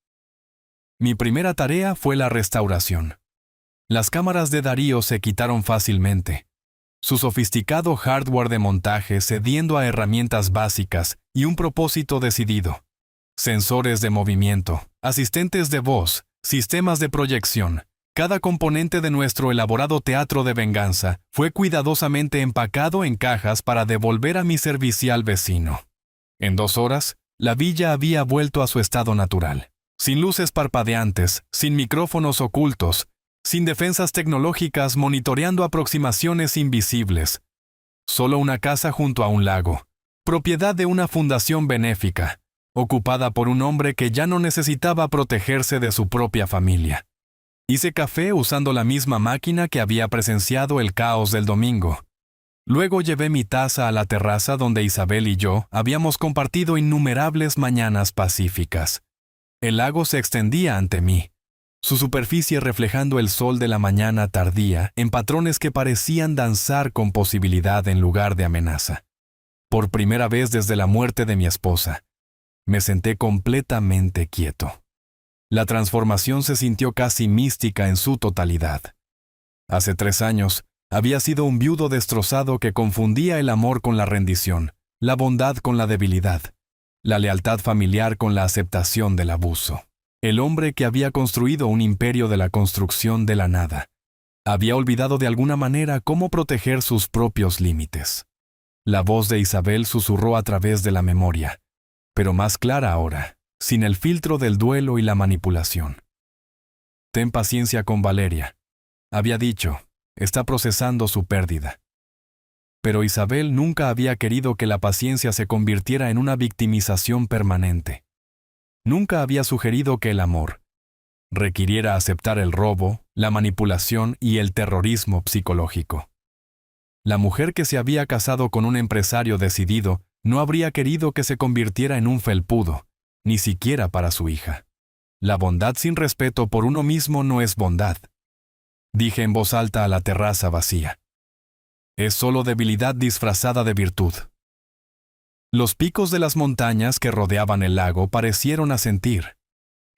Mi primera tarea fue la restauración. Las cámaras de Darío se quitaron fácilmente. Su sofisticado hardware de montaje cediendo a herramientas básicas y un propósito decidido. Sensores de movimiento, asistentes de voz, sistemas de proyección. Cada componente de nuestro elaborado teatro de venganza fue cuidadosamente empacado en cajas para devolver a mi servicial vecino. En 2 horas, la villa había vuelto a su estado natural. Sin luces parpadeantes, sin micrófonos ocultos, sin defensas tecnológicas monitoreando aproximaciones invisibles. Solo una casa junto a un lago, propiedad de una fundación benéfica, ocupada por un hombre que ya no necesitaba protegerse de su propia familia. Hice café usando la misma máquina que había presenciado el caos del domingo. Luego llevé mi taza a la terraza donde Isabel y yo habíamos compartido innumerables mañanas pacíficas. El lago se extendía ante mí, su superficie reflejando el sol de la mañana tardía en patrones que parecían danzar con posibilidad en lugar de amenaza. Por primera vez desde la muerte de mi esposa, me senté completamente quieto. La transformación se sintió casi mística en su totalidad. Hace 3 años, había sido un viudo destrozado que confundía el amor con la rendición, la bondad con la debilidad, la lealtad familiar con la aceptación del abuso. El hombre que había construido un imperio de la construcción de la nada. Había olvidado de alguna manera cómo proteger sus propios límites. La voz de Isabel susurró a través de la memoria, pero más clara ahora, sin el filtro del duelo y la manipulación. Ten paciencia con Valeria. Había dicho, está procesando su pérdida. Pero Isabel nunca había querido que la paciencia se convirtiera en una victimización permanente. Nunca había sugerido que el amor requiriera aceptar el robo, la manipulación y el terrorismo psicológico. La mujer que se había casado con un empresario decidido no habría querido que se convirtiera en un felpudo, ni siquiera para su hija. La bondad sin respeto por uno mismo no es bondad. Dije en voz alta a la terraza vacía. Es solo debilidad disfrazada de virtud. Los picos de las montañas que rodeaban el lago parecieron asentir.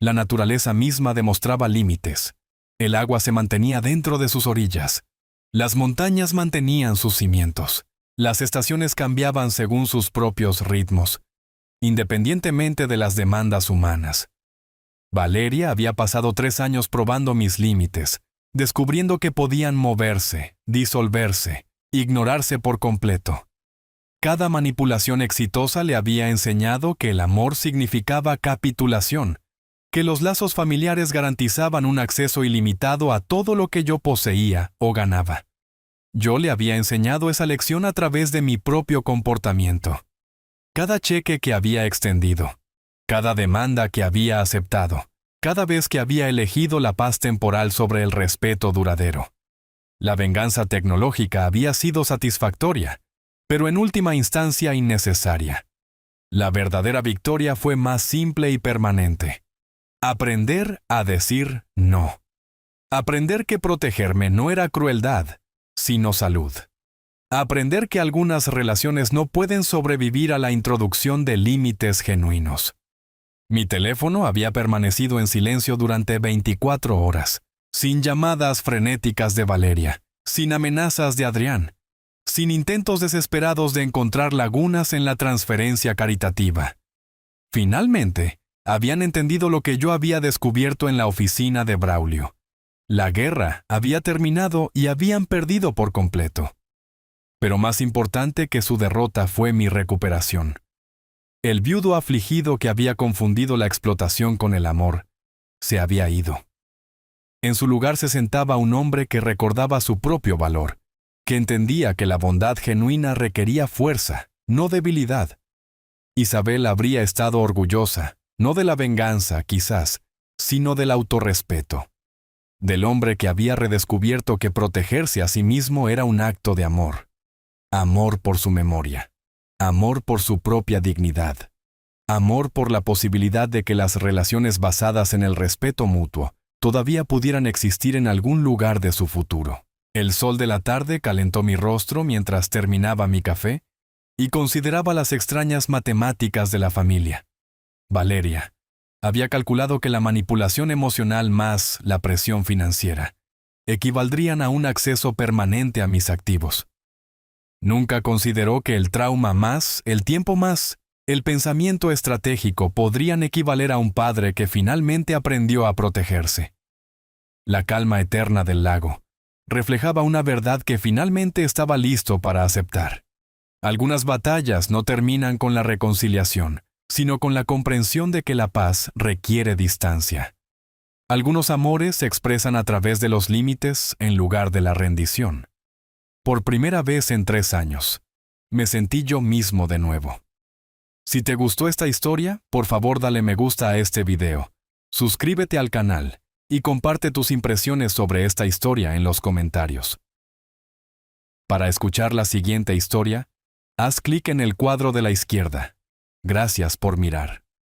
La naturaleza misma demostraba límites. El agua se mantenía dentro de sus orillas. Las montañas mantenían sus cimientos. Las estaciones cambiaban según sus propios ritmos, independientemente de las demandas humanas. Valeria había pasado 3 años probando mis límites, descubriendo que podían moverse, disolverse, ignorarse por completo. Cada manipulación exitosa le había enseñado que el amor significaba capitulación, que los lazos familiares garantizaban un acceso ilimitado a todo lo que yo poseía o ganaba. Yo le había enseñado esa lección a través de mi propio comportamiento. Cada cheque que había extendido, cada demanda que había aceptado, cada vez que había elegido la paz temporal sobre el respeto duradero. La venganza tecnológica había sido satisfactoria, pero en última instancia innecesaria. La verdadera victoria fue más simple y permanente. Aprender a decir no. Aprender que protegerme no era crueldad, sino salud. Aprender que algunas relaciones no pueden sobrevivir a la introducción de límites genuinos. Mi teléfono había permanecido en silencio durante 24 horas, sin llamadas frenéticas de Valeria, sin amenazas de Adrián, sin intentos desesperados de encontrar lagunas en la transferencia caritativa. Finalmente, habían entendido lo que yo había descubierto en la oficina de Braulio. La guerra había terminado y habían perdido por completo. Pero más importante que su derrota fue mi recuperación. El viudo afligido que había confundido la explotación con el amor se había ido. En su lugar se sentaba un hombre que recordaba su propio valor, que entendía que la bondad genuina requería fuerza, no debilidad. Isabel habría estado orgullosa, no de la venganza, quizás, sino del autorrespeto. Del hombre que había redescubierto que protegerse a sí mismo era un acto de amor. Amor por su memoria. Amor por su propia dignidad. Amor por la posibilidad de que las relaciones basadas en el respeto mutuo todavía pudieran existir en algún lugar de su futuro. El sol de la tarde calentó mi rostro mientras terminaba mi café y consideraba las extrañas matemáticas de la familia. Valeria había calculado que la manipulación emocional más la presión financiera equivaldrían a un acceso permanente a mis activos. Nunca consideró que el trauma más, el tiempo más, el pensamiento estratégico podrían equivaler a un padre que finalmente aprendió a protegerse. La calma eterna del lago reflejaba una verdad que finalmente estaba listo para aceptar. Algunas batallas no terminan con la reconciliación, sino con la comprensión de que la paz requiere distancia. Algunos amores se expresan a través de los límites en lugar de la rendición. Por primera vez en 3 años, me sentí yo mismo de nuevo. Si te gustó esta historia, por favor dale me gusta a este video, suscríbete al canal y comparte tus impresiones sobre esta historia en los comentarios. Para escuchar la siguiente historia, haz clic en el cuadro de la izquierda. Gracias por mirar.